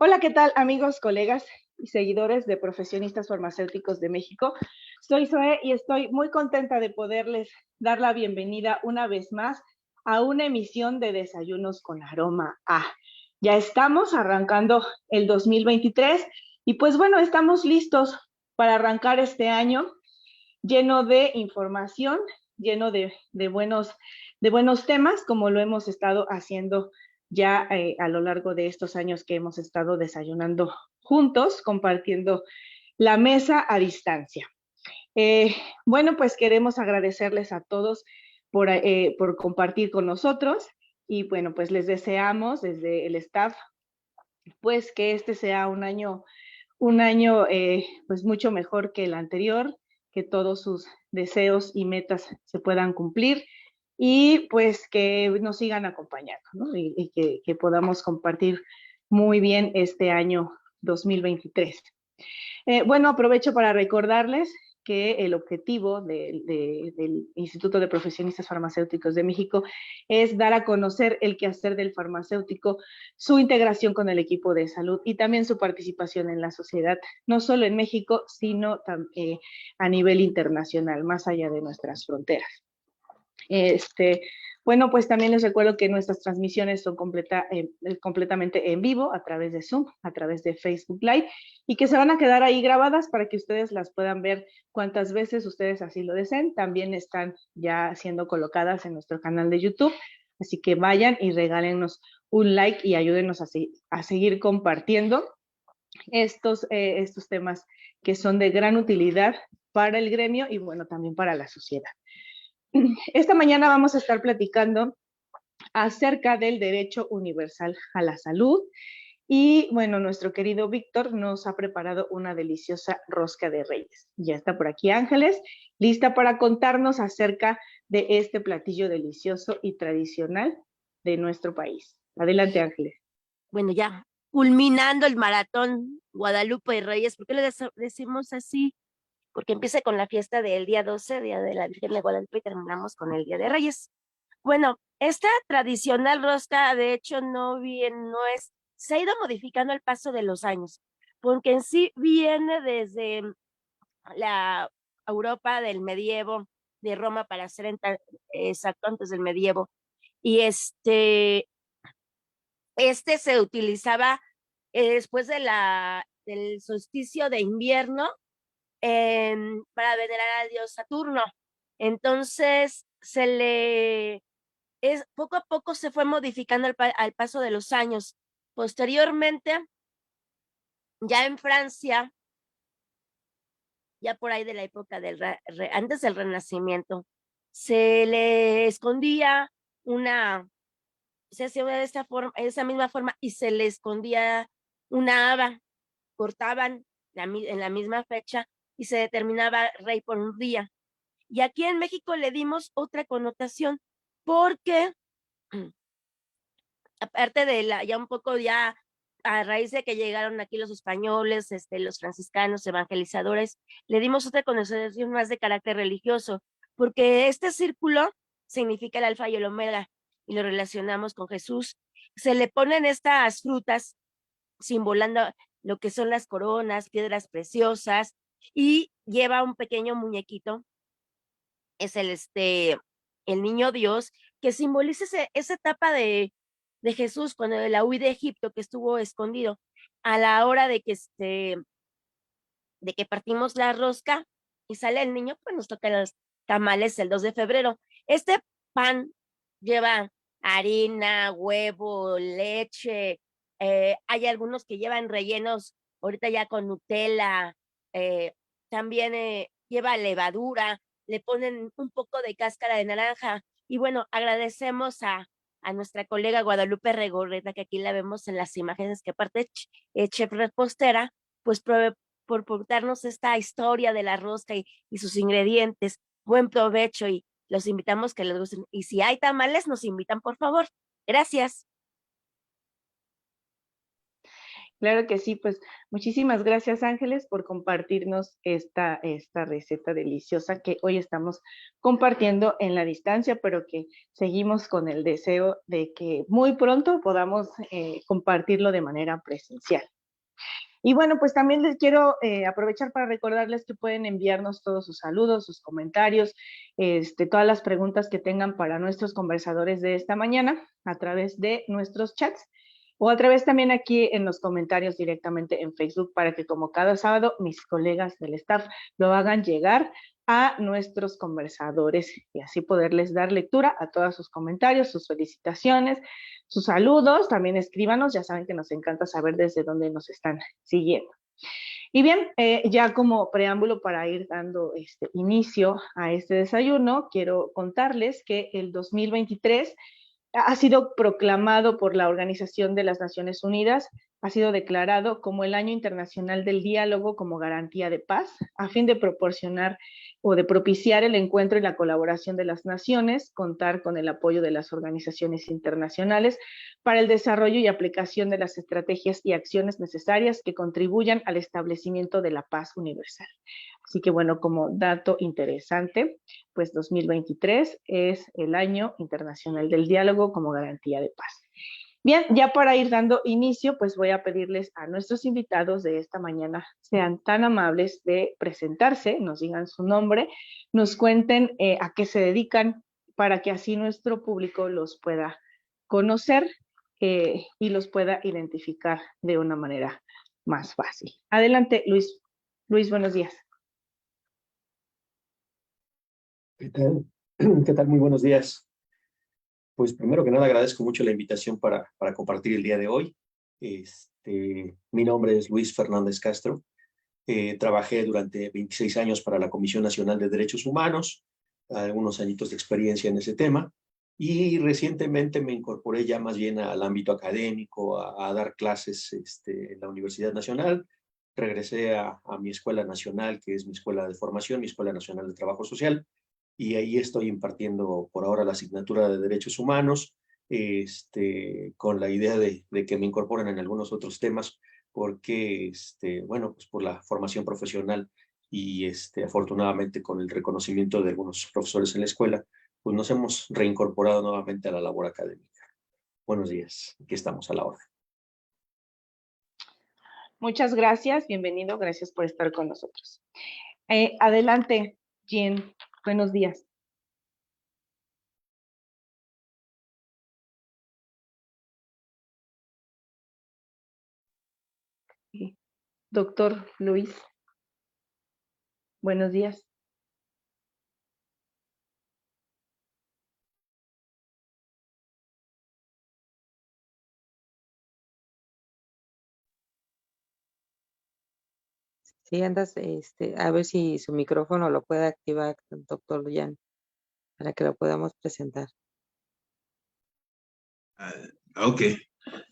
Hola, ¿qué tal amigos, colegas y seguidores de Profesionistas Farmacéuticos de México? Soy Zoe y estoy muy contenta de poderles dar la bienvenida una vez más a una emisión de Desayunos con Aroma A. Ya estamos arrancando el 2023 y pues bueno, estamos listos para arrancar este año lleno de información, lleno de buenos temas, como lo hemos estado haciendo ya a lo largo de estos años que hemos estado desayunando juntos, compartiendo la mesa a distancia. Eh, bueno, pues queremos agradecerles a todos por compartir con nosotros y bueno, pues les deseamos desde el staff, pues que este sea un año pues mucho mejor que el anterior, que todos sus deseos y metas se puedan cumplir y pues que nos sigan acompañando, ¿no? Y que podamos compartir muy bien este año 2023. Bueno, aprovecho para recordarles que el objetivo del Instituto de Profesionistas Farmacéuticos de México es dar a conocer el quehacer del farmacéutico, su integración con el equipo de salud y también su participación en la sociedad, no solo en México, sino a nivel internacional, más allá de nuestras fronteras. Bueno, pues también les recuerdo que nuestras transmisiones son completamente en vivo a través de Zoom, a través de Facebook Live, y que se van a quedar ahí grabadas para que ustedes las puedan ver cuantas veces ustedes así lo deseen. También están ya siendo colocadas en nuestro canal de YouTube, así que vayan y regálenos un like y ayúdenos a seguir compartiendo estos temas que son de gran utilidad para el gremio y bueno, también para la sociedad. Esta mañana vamos a estar platicando acerca del derecho universal a la salud y bueno, nuestro querido Víctor nos ha preparado una deliciosa rosca de reyes. Ya está por aquí Ángeles, lista para contarnos acerca de este platillo delicioso y tradicional de nuestro país. Adelante, Ángeles. Bueno, ya culminando el maratón Guadalupe y Reyes, ¿por qué le decimos así? Porque empieza con la fiesta del día 12, Día de la Virgen de Guadalupe, y terminamos con el Día de Reyes. Bueno, esta tradicional rosca, de hecho, no es, se ha ido modificando al paso de los años, porque en sí viene desde la Europa del medievo, de Roma para ser exacto, antes del medievo, y este se utilizaba después del solsticio de invierno para venerar al dios Saturno. Entonces, poco a poco se fue modificando al paso de los años. Posteriormente, ya en Francia, ya por ahí de la época antes del Renacimiento, se le escondía se hacía de esa misma forma y se le escondía una haba, cortaban en la misma fecha y se determinaba rey por un día. Y aquí en México le dimos otra connotación porque aparte de ya un poco ya a raíz de que llegaron aquí los españoles, los franciscanos, evangelizadores, le dimos otra connotación más de carácter religioso, porque este círculo significa el alfa y el omega y lo relacionamos con Jesús. Se le ponen estas frutas simbolando lo que son las coronas, piedras preciosas, y lleva un pequeño muñequito, es el niño Dios, que simboliza esa etapa de Jesús cuando de la huida de Egipto, que estuvo escondido. A la hora de que partimos la rosca y sale el niño, pues nos tocan los tamales el 2 de febrero. Este pan lleva harina, huevo, leche, hay algunos que llevan rellenos, ahorita ya con Nutella, también lleva levadura, le ponen un poco de cáscara de naranja. Y bueno, agradecemos a nuestra colega Guadalupe Regorreta, que aquí la vemos en las imágenes, que aparte chef repostera, pues por darnos esta historia de la rosca y sus ingredientes. Buen provecho y los invitamos que les gusten. Y si hay tamales, nos invitan, por favor. Gracias. Claro que sí, pues muchísimas gracias Ángeles por compartirnos esta receta deliciosa que hoy estamos compartiendo en la distancia, pero que seguimos con el deseo de que muy pronto podamos compartirlo de manera presencial. Y bueno, pues también les quiero aprovechar para recordarles que pueden enviarnos todos sus saludos, sus comentarios, todas las preguntas que tengan para nuestros conversadores de esta mañana a través de nuestros chats o a través también aquí en los comentarios directamente en Facebook para que como cada sábado mis colegas del staff lo hagan llegar a nuestros conversadores y así poderles dar lectura a todos sus comentarios, sus felicitaciones, sus saludos. También escríbanos, ya saben que nos encanta saber desde dónde nos están siguiendo. Y bien, ya como preámbulo para ir dando inicio a este desayuno, quiero contarles que el 2023 ha sido proclamado por la Organización de las Naciones Unidas, ha sido declarado como el Año Internacional del Diálogo como garantía de paz, a fin de proporcionar o de propiciar el encuentro y la colaboración de las naciones, contar con el apoyo de las organizaciones internacionales para el desarrollo y aplicación de las estrategias y acciones necesarias que contribuyan al establecimiento de la paz universal. Así que bueno, como dato interesante, pues 2023 es el Año Internacional del Diálogo como garantía de paz. Bien, ya para ir dando inicio, pues voy a pedirles a nuestros invitados de esta mañana sean tan amables de presentarse, nos digan su nombre, nos cuenten a qué se dedican para que así nuestro público los pueda conocer y los pueda identificar de una manera más fácil. Adelante, Luis. Luis, buenos días. ¿Qué tal? ¿Qué tal? Muy buenos días. Pues primero que nada agradezco mucho la invitación para compartir el día de hoy. Mi nombre es Luis Fernández Castro. Trabajé durante 26 años para la Comisión Nacional de Derechos Humanos, algunos añitos de experiencia en ese tema, y recientemente me incorporé ya más bien al ámbito académico, a dar clases en la Universidad Nacional. Regresé a mi escuela nacional, que es mi escuela de formación, mi Escuela Nacional de Trabajo Social, y ahí estoy impartiendo por ahora la asignatura de Derechos Humanos, con la idea de que me incorporen en algunos otros temas, porque, bueno, pues por la formación profesional y afortunadamente con el reconocimiento de algunos profesores en la escuela, pues nos hemos reincorporado nuevamente a la labor académica. Buenos días, aquí estamos a la hora. Muchas gracias, bienvenido, gracias por estar con nosotros. Adelante, Jean, buenos días. Doctor Luis, buenos días. Sí, andas, a ver si su micrófono lo puede activar, doctor Luyan, para que lo podamos presentar. Ok,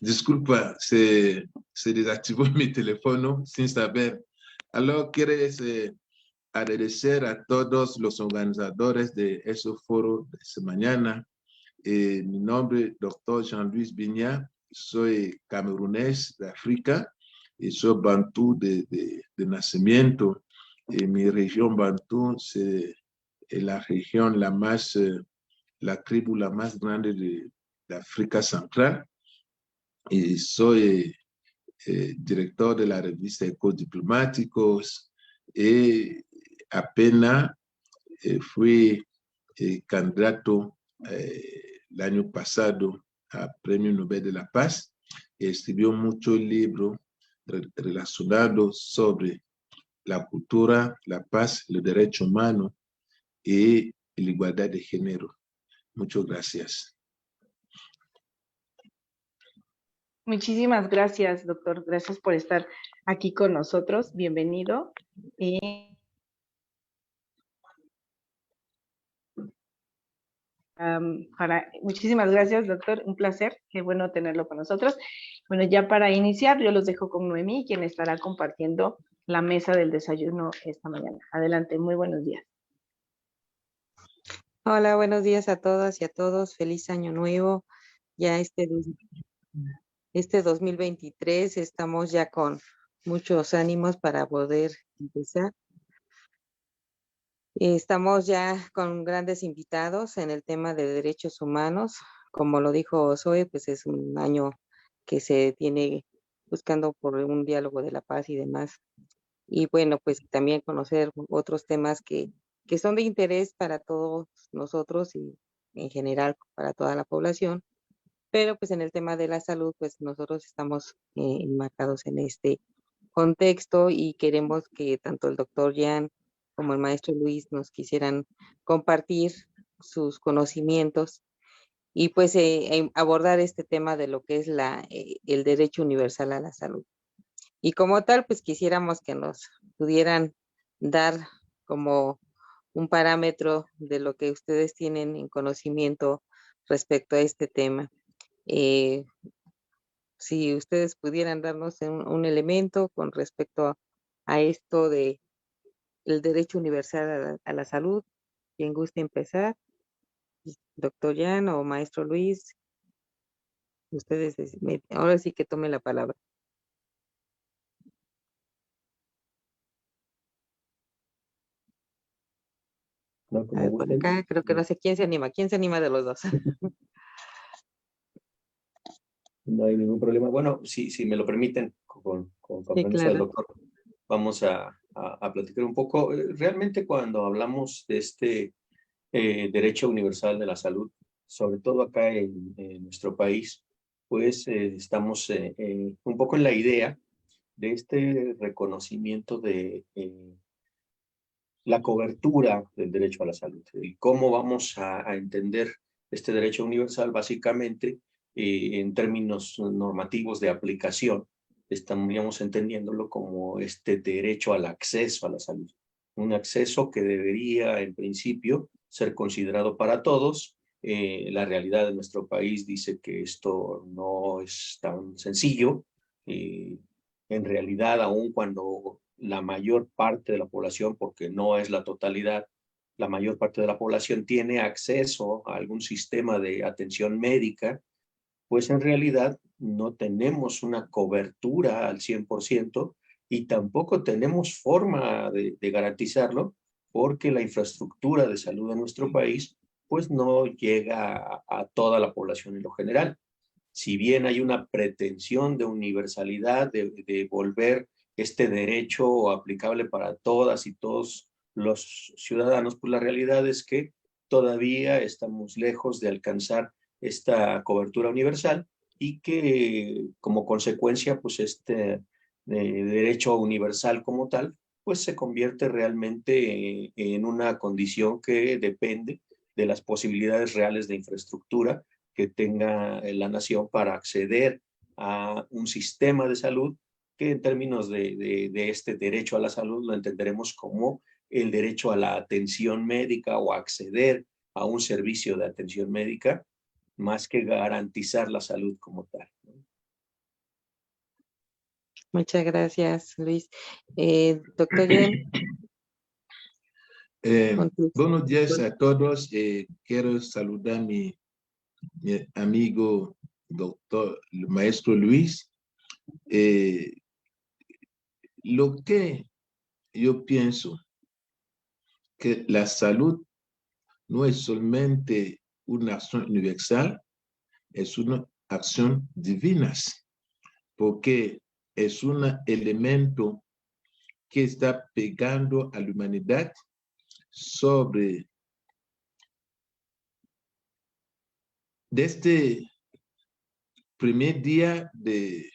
disculpa, se desactivó mi teléfono sin saber. Alors, ¿quieres agradecer a todos los organizadores de ese foro de esta mañana? Mi nombre es doctor Jean-Luis Bignat, soy camerunés de África y soy bantú de nacimiento. Mi región bantú es la región la tribu la más grande de África Central, y soy director de la revista Ecos Diplomáticos, y apenas fui candidato el año pasado al Premio Nobel de la Paz, y escribió muchos libros relacionados sobre la cultura, la paz, los derechos humanos y la igualdad de género. Muchas gracias. Muchísimas gracias, doctor. Gracias por estar aquí con nosotros. Bienvenido. Muchísimas gracias, doctor. Un placer. Qué bueno tenerlo con nosotros. Bueno, ya para iniciar, yo los dejo con Noemí, quien estará compartiendo la mesa del desayuno esta mañana. Adelante, muy buenos días. Hola, buenos días a todas y a todos. Feliz año nuevo. Ya este 2023 estamos ya con muchos ánimos para poder empezar. Estamos ya con grandes invitados en el tema de derechos humanos. Como lo dijo Zoe, pues es un año que se tiene buscando por un diálogo de la paz y demás. Y bueno, pues también conocer otros temas que son de interés para todos nosotros y en general para toda la población. Pero pues en el tema de la salud, pues nosotros estamos enmarcados en este contexto y queremos que tanto el doctor Jan como el maestro Luis nos quisieran compartir sus conocimientos y pues abordar este tema de lo que es el derecho universal a la salud. Y como tal, pues quisiéramos que nos pudieran dar como un parámetro de lo que ustedes tienen en conocimiento respecto a este tema. Si ustedes pudieran darnos un elemento con respecto a esto de el derecho universal a la salud, quien guste empezar, doctor Jan o maestro Luis, ustedes ahora sí que tomen la palabra. No, A como ver, por gusten. acá creo que no sé quién se anima de los dos. No hay ningún problema. Bueno, si me lo permiten, con Sí, permiso del claro. doctor, vamos a platicar un poco. Realmente cuando hablamos de este derecho universal de la salud, sobre todo acá en nuestro país, pues estamos un poco en la idea de este reconocimiento de la cobertura del derecho a la salud. Y cómo vamos a entender este derecho universal, básicamente, en términos normativos de aplicación, estaríamos entendiéndolo como este derecho al acceso a la salud. Un acceso que debería, en principio, ser considerado para todos. La realidad de nuestro país dice que esto no es tan sencillo. En realidad, aun cuando la mayor parte de la población, porque no es la totalidad, la mayor parte de la población tiene acceso a algún sistema de atención médica, pues en realidad no tenemos una cobertura al 100% y tampoco tenemos forma de garantizarlo porque la infraestructura de salud en nuestro país pues no llega a toda la población en lo general. Si bien hay una pretensión de universalidad, de volver este derecho aplicable para todas y todos los ciudadanos, pues la realidad es que todavía estamos lejos de alcanzar esta cobertura universal y que como consecuencia, pues este derecho universal como tal, pues se convierte realmente en una condición que depende de las posibilidades reales de infraestructura que tenga la nación para acceder a un sistema de salud que en términos de este derecho a la salud lo entenderemos como el derecho a la atención médica o acceder a un servicio de atención médica, más que garantizar la salud como tal. Muchas gracias, Luis. Doctor Jan. Buenos días a todos. Quiero saludar a mi amigo doctor, el maestro Luis. Lo que yo pienso que la salud no es solamente una acción universal, es una acción divina, porque es un elemento que está pegando a la humanidad sobre desde primer día de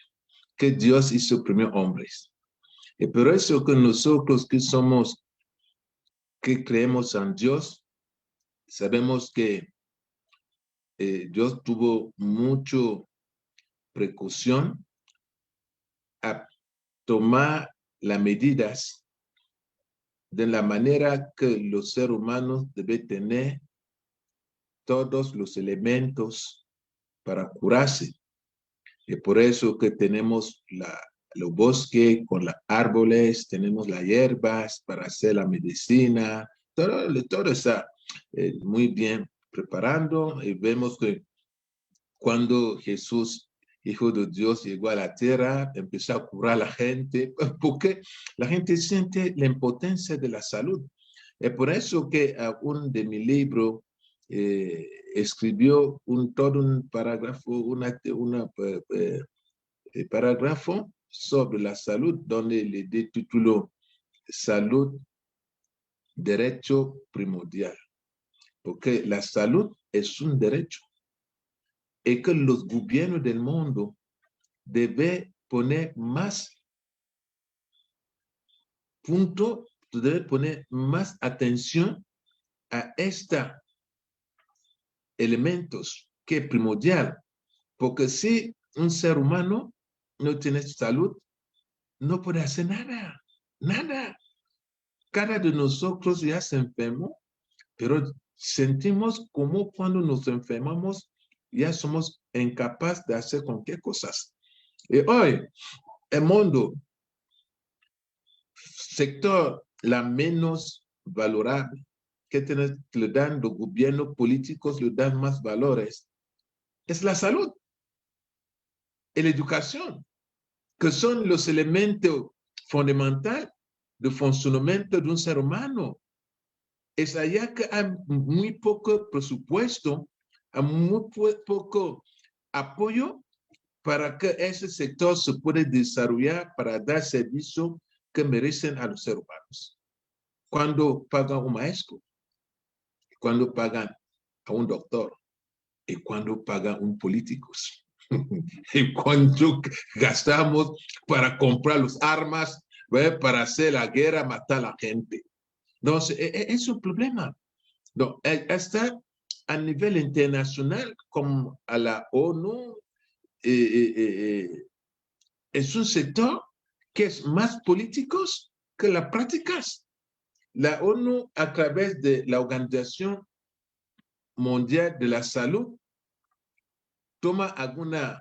que Dios hizo primer hombres. Y por eso que nosotros que somos, que creemos en Dios, sabemos que Dios tuvo mucho precaución a tomar las medidas de la manera que los seres humanos deben tener todos los elementos para curarse. Y por eso que tenemos los bosques con los árboles, tenemos las hierbas para hacer la medicina, todo está muy bien preparando y vemos que cuando Jesús, Hijo de Dios, llegó a la tierra, empezó a curar a la gente, porque la gente siente la impotencia de la salud. Es por eso que un de mi libro escribió todo un parágrafo, párrafo sobre la salud, donde le di título Salud, Derecho Primordial. Porque la salud es un derecho y que los gobiernos del mundo deben poner más punto, deben poner más atención a estos elementos que es primordial. Porque si un ser humano no tiene salud, no puede hacer nada, nada. Cada de nosotros ya se enfermó, pero sentimos como cuando nos enfermamos ya somos incapaces de hacer cualquier cosa. Y hoy, el mundo, sector la menos valorable, que le dan los gobiernos políticos, le dan más valores, es la salud y la educación, que son los elementos fundamentales del funcionamiento de un ser humano. Es allá que hay muy poco presupuesto, hay muy poco apoyo para que ese sector se pueda desarrollar para dar servicio que merecen a los seres humanos. Cuando pagan un maestro, cuando pagan a un doctor, y cuando pagan un político, y cuando gastamos para comprar las armas, para hacer la guerra, matar a la gente. Entonces, es un problema. No, hasta a nivel internacional, como a la ONU, es un sector que es más político que las prácticas. La ONU, a través de la Organización Mundial de la Salud, toma algunas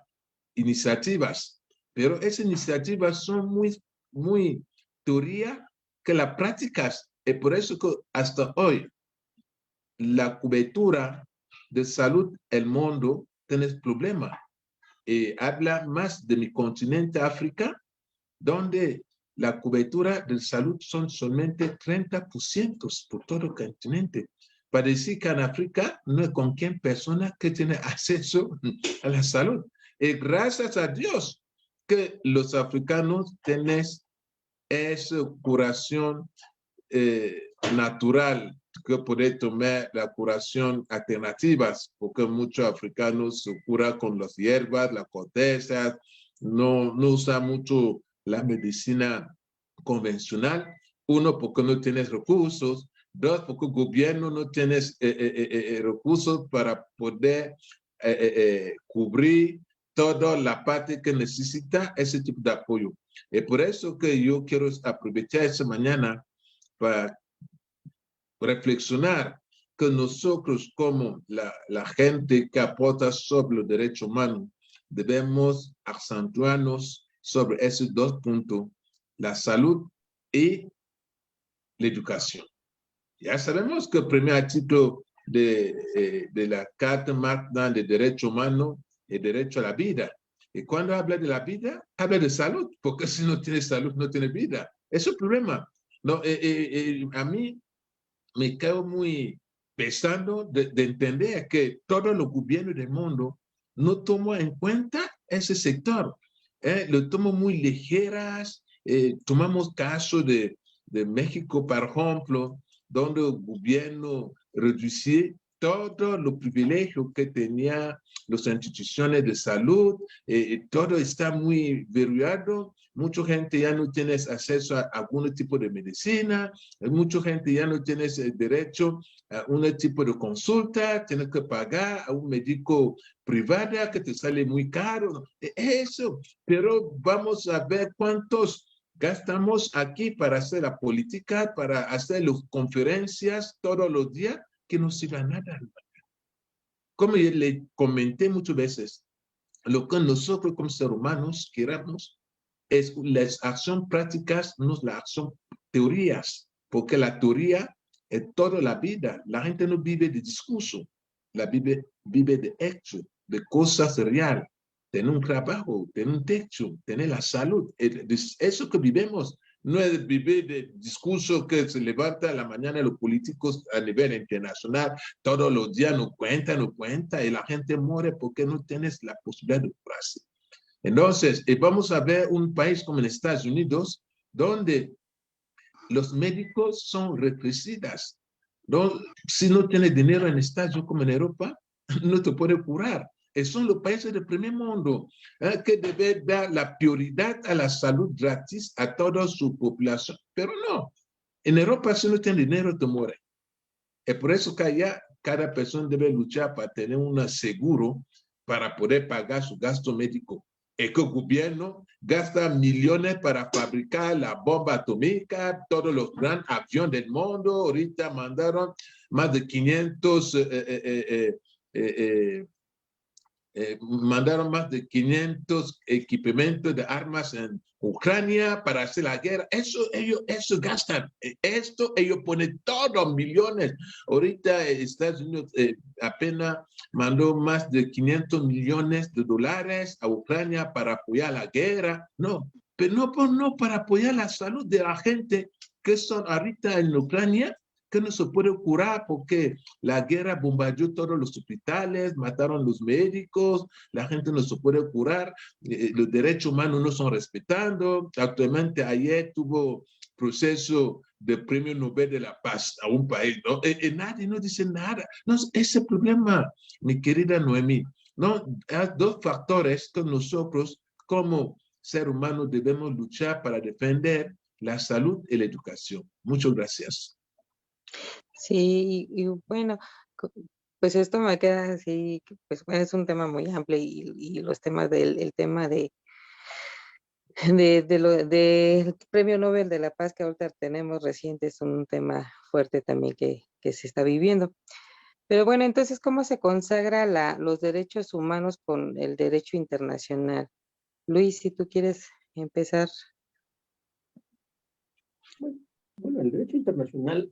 iniciativas, pero esas iniciativas son muy teoría que las prácticas. Y por eso que hasta hoy la cobertura de salud en el mundo tiene problemas. Habla más de mi continente África, donde la cobertura de salud son solamente 30% por todo el continente. Para decir que en África no hay cualquier persona que tiene acceso a la salud. Y gracias a Dios que los africanos tienen esa curación natural, que puede tomar la curación alternativas, porque muchos africanos se curan con las hierbas, las cortezas, no usan mucho la medicina convencional. Uno, porque no tienes recursos. Dos, porque el gobierno no tiene recursos para poder cubrir toda la parte que necesita ese tipo de apoyo. Y por eso que yo quiero aprovechar esta mañana para reflexionar que nosotros como la gente que aporta sobre los derechos humanos debemos acentuarnos sobre esos dos puntos, la salud y la educación. Ya sabemos que el primer artículo de la Carta Magna de Derechos Humanos es derecho a la vida. Y cuando habla de la vida, habla de salud, porque si no tiene salud, no tiene vida. Es un problema. No, a mí me quedo muy pensando de entender que todos los gobiernos del mundo no toman en cuenta ese sector. Lo toman muy ligeras. Tomamos caso de México, por ejemplo, donde el gobierno redució todos los privilegios que tenían las instituciones de salud. Todo está muy variado. Mucha gente ya no tiene acceso a algún tipo de medicina, mucha gente ya no tiene derecho a un tipo de consulta, tiene que pagar a un médico privado que te sale muy caro. Eso, pero vamos a ver cuántos gastamos aquí para hacer la política, para hacer las conferencias todos los días, que no sirve a nada. Como yo le comenté muchas veces, lo que nosotros como seres humanos queramos es las acciones prácticas, no las acciones teorías, porque la teoría es toda la vida. La gente no vive de discurso, la vive de hecho, de cosas reales. Tener un trabajo, tener un techo, tener la salud. Eso que vivimos no es vivir de discurso que se levanta a la mañana los políticos a nivel internacional, todos los días no cuenta, y la gente muere porque no tienes la posibilidad de curarse. Entonces, vamos a ver un país como en Estados Unidos, donde los médicos son requisitas. ¿No? Si no tienes dinero en Estados Unidos como en Europa, no te puede curar. Son los países del primer mundo que deben dar la prioridad a la salud gratis a toda su población. Pero no, en Europa si no tienes dinero te muere. Es por eso que allá cada persona debe luchar para tener un seguro para poder pagar su gasto médico. Es que el gobierno gasta millones para fabricar la bomba atómica, todos los grandes aviones del mundo. Ahorita mandaron más de 500 mandaron más de 500 equipamientos de armas en Ucrania para hacer la guerra. Eso gastan. Esto ellos ponen todos millones. Ahorita Estados Unidos apenas mandó más de 500 millones de dólares a Ucrania para apoyar la guerra. No, pero no para apoyar la salud de la gente que son ahorita en Ucrania, que no se puede curar porque la guerra bombardeó todos los hospitales, mataron los médicos, la gente no se puede curar, los derechos humanos no son respetados. Actualmente ayer tuvo proceso de premio Nobel de la Paz a un país, ¿no? Nadie no dice nada. No, ese problema, mi querida Noemí, ¿no? Hay dos factores que nosotros como ser humanos debemos luchar para defender: la salud y la educación. Muchas gracias. Sí, y bueno, pues esto me queda así, pues bueno, es un tema muy amplio y los temas el tema del Premio Nobel de la Paz que ahorita tenemos reciente es un tema fuerte también que se está viviendo. Pero bueno, entonces, ¿cómo se consagra los derechos humanos con el derecho internacional? Luis, si tú quieres empezar. Bueno, el derecho internacional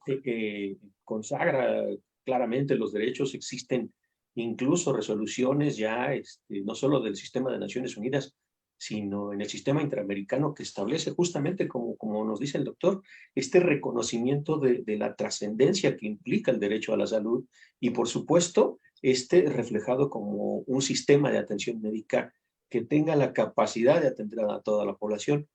consagra claramente los derechos. Existen incluso resoluciones ya, no solo del sistema de Naciones Unidas, sino en el sistema interamericano, que establece justamente, como nos dice el doctor, este reconocimiento de la trascendencia que implica el derecho a la salud y, por supuesto, reflejado como un sistema de atención médica que tenga la capacidad de atender a toda la población.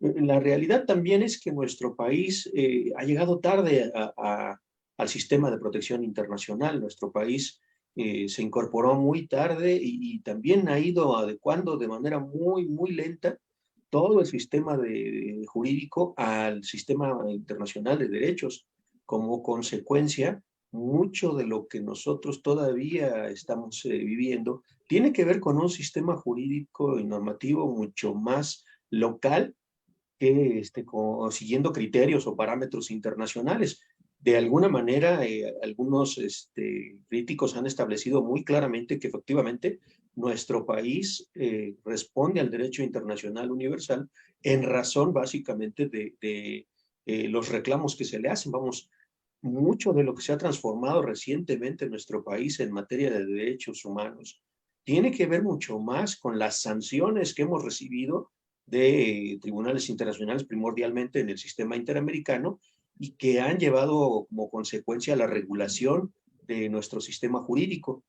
La realidad también es que nuestro país ha llegado tarde al sistema de protección internacional. Nuestro país se incorporó muy tarde y también ha ido adecuando de manera muy lenta todo el sistema jurídico al sistema internacional de derechos. Como consecuencia, mucho de lo que nosotros todavía estamos viviendo tiene que ver con un sistema jurídico y normativo mucho más local, que siguiendo criterios o parámetros internacionales. De alguna manera, algunos críticos han establecido muy claramente que efectivamente nuestro país responde al derecho internacional universal en razón básicamente de los reclamos que se le hacen. Vamos, mucho de lo que se ha transformado recientemente en nuestro país en materia de derechos humanos tiene que ver mucho más con las sanciones que hemos recibido de tribunales internacionales, primordialmente en el sistema interamericano, y que han llevado como consecuencia la regulación de nuestro sistema jurídico.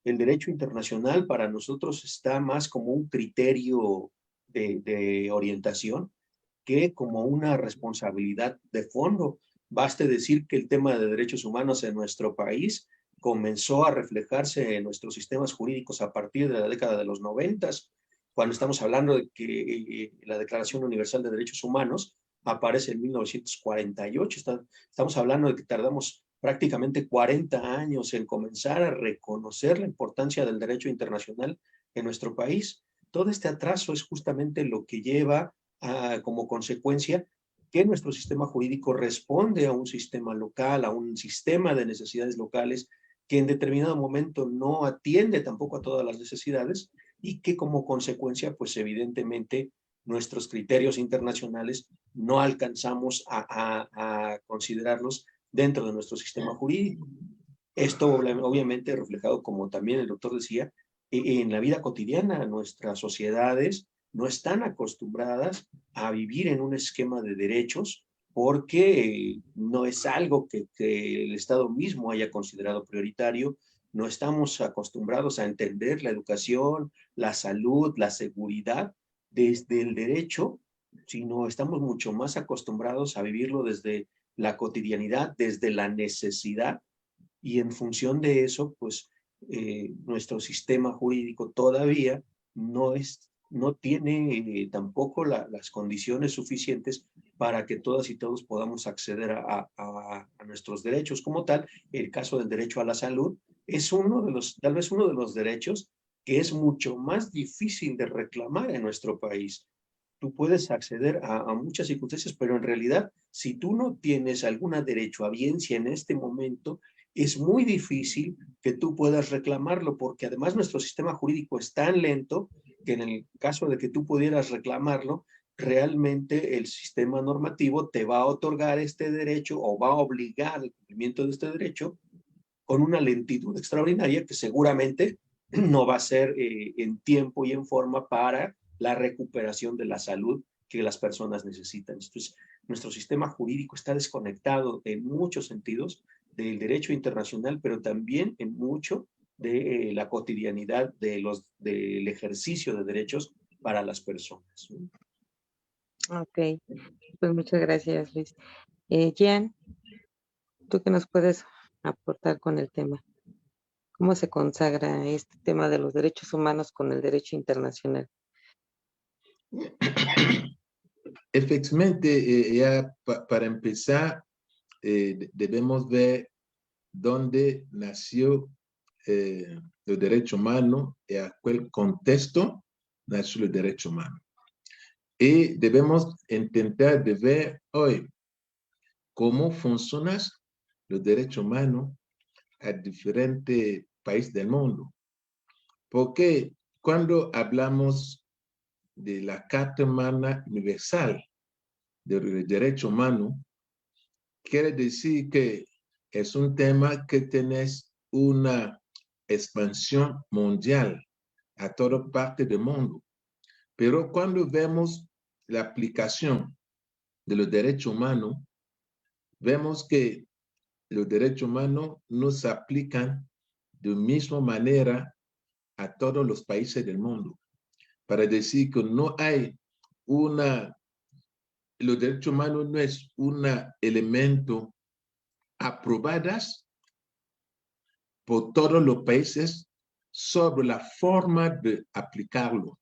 El derecho internacional para nosotros está más como un criterio de orientación que como una responsabilidad de fondo. Baste decir que el tema de derechos humanos en nuestro país comenzó a reflejarse en nuestros sistemas jurídicos a partir de la década de los 90, cuando estamos hablando de que la Declaración Universal de Derechos Humanos aparece en 1948. Estamos hablando de que tardamos prácticamente 40 años en comenzar a reconocer la importancia del derecho internacional en nuestro país. Todo este atraso es justamente lo que lleva como consecuencia que nuestro sistema jurídico responde a un sistema local, a un sistema de necesidades locales que en determinado momento no atiende tampoco a todas las necesidades, y que como consecuencia, pues evidentemente, nuestros criterios internacionales no alcanzamos a considerarlos dentro de nuestro sistema jurídico. Esto obviamente reflejado, como también el doctor decía, en la vida cotidiana. Nuestras sociedades no están acostumbradas a vivir en un esquema de derechos porque no es algo que el Estado mismo haya considerado prioritario, no estamos acostumbrados a entender la educación, la salud, la seguridad desde el derecho, sino estamos mucho más acostumbrados a vivirlo desde la cotidianidad, desde la necesidad, y en función de eso, pues nuestro sistema jurídico todavía no tiene tampoco las condiciones suficientes para que todas y todos podamos acceder a nuestros derechos. Como tal, el caso del derecho a la salud es tal vez uno de los derechos que es mucho más difícil de reclamar en nuestro país. Tú puedes acceder a muchas circunstancias, pero en realidad, si tú no tienes alguna derechohabiencia en este momento, es muy difícil que tú puedas reclamarlo, porque además nuestro sistema jurídico es tan lento que en el caso de que tú pudieras reclamarlo, realmente el sistema normativo te va a otorgar este derecho o va a obligar al cumplimiento de este derecho con una lentitud extraordinaria que seguramente no va a ser en tiempo y en forma para la recuperación de la salud que las personas necesitan. Entonces, nuestro sistema jurídico está desconectado en muchos sentidos del derecho internacional, pero también en mucho de la cotidianidad del ejercicio de derechos para las personas. Ok, pues muchas gracias, Luis. Jan, ¿tú qué nos puedes aportar con el tema? ¿Cómo se consagra este tema de los derechos humanos con el derecho internacional? Efectivamente, ya para empezar, debemos ver dónde nació el derecho humano y a quel contexto nació el derecho humano. Y debemos intentar de ver hoy cómo funcionan los derechos humanos a diferentes países del mundo. Porque cuando hablamos de la Carta Humana Universal del Derecho Humano, quiere decir que es un tema que tiene una expansión mundial a toda parte del mundo. Pero cuando vemos la aplicación de los derechos humanos, vemos que los derechos humanos no se aplican de misma manera a todos los países del mundo. Para decir que no hay los derechos humanos no es un elemento aprobadas por todos los países sobre la forma de aplicarlo.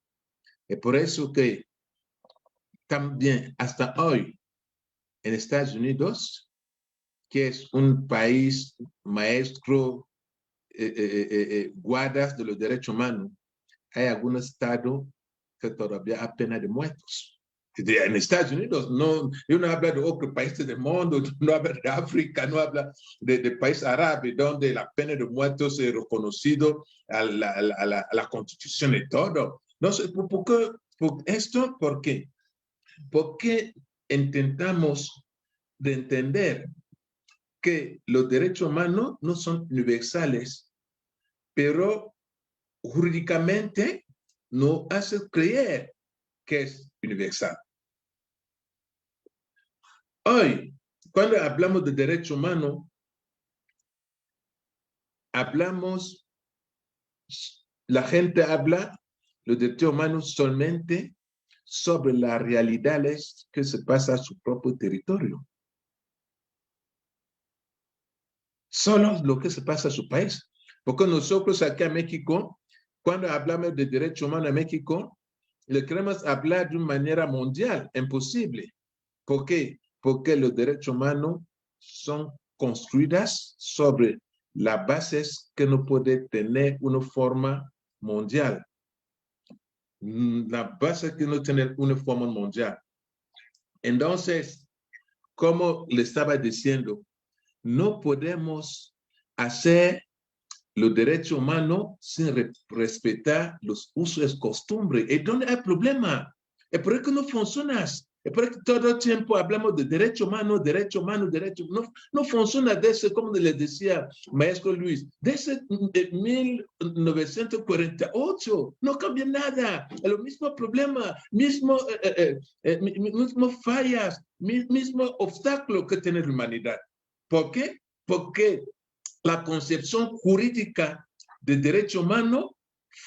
Es por eso que también hasta hoy en Estados Unidos, que es un país maestro, guardas de los derechos humanos, hay algunos estados que todavía hay pena de muertos. En Estados Unidos, yo no hablo de otros países del mundo, no hablo de África, no hablo de país árabe, donde la pena de muertos es reconocido a la Constitución y todo. No sé, ¿por esto? ¿Por qué? Porque intentamos de entender que los derechos humanos no son universales, pero jurídicamente no hace creer que es universal. Hoy, cuando hablamos de derecho humano, la gente habla los derechos humanos solamente sobre las realidades que se pasan a su propio territorio. Solo lo que se pasa a su país. Porque nosotros aquí en México, cuando hablamos de derecho humano en México, le queremos hablar de una manera mundial, imposible. ¿Por qué? Porque los derechos humanos son construidas sobre las bases que no puede tener una forma mundial. La base que no tiene una forma mundial. Entonces, como le estaba diciendo, no podemos hacer los derechos humanos sin respetar los usos y costumbres. ¿Y dónde hay problema? Es por eso que no funciona. Es por eso que todo el tiempo hablamos de derecho humano, derecho humano, derecho. No funciona desde, como les decía maestro Luis, desde 1948. No cambia nada. Es el mismo problema, mismo fallas, mismo obstáculo que tiene la humanidad. ¿Por qué? Porque la concepción jurídica de derecho humano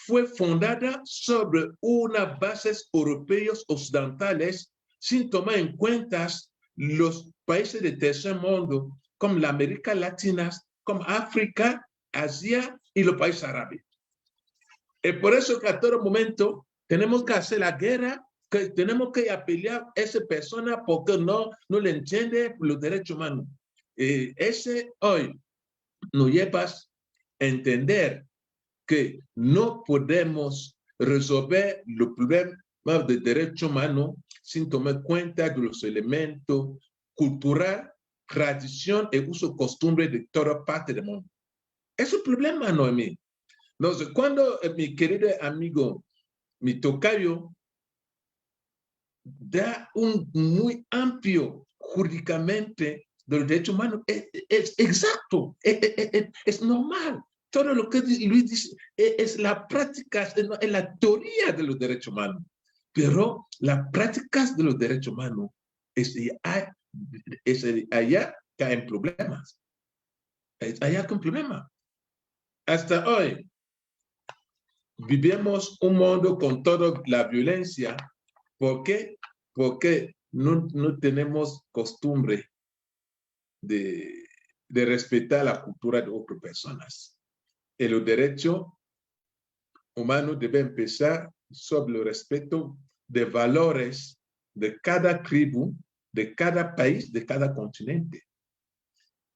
fue fundada sobre unas bases europeas occidentales sin tomar en cuenta los países del tercer mundo, como la América Latina, como África, Asia y los países árabes. Y por eso que a todo momento tenemos que hacer la guerra, que tenemos que apelar a esa persona porque no le entiende los derechos humanos. Ese hoy nos lleva a entender que no podemos resolver los problemas de derechos humanos sin tomar cuenta de los elementos cultural, tradición y uso costumbre de toda parte del mundo. Es un problema, Noemí. Entonces, cuando mi querido amigo, mi tocayo, da un muy amplio jurídicamente de los derechos humanos, es exacto, es normal. Todo lo que Luis dice es la práctica, es la teoría de los derechos humanos. Pero las prácticas de los derechos humanos allá caen problemas. Allá caen problemas. Hasta hoy vivimos un mundo con toda la violencia. ¿Por qué? Porque no tenemos costumbre de respetar la cultura de otras personas. Y los derechos humanos deben empezar sobre el respeto de valores de cada tribu, de cada país, de cada continente.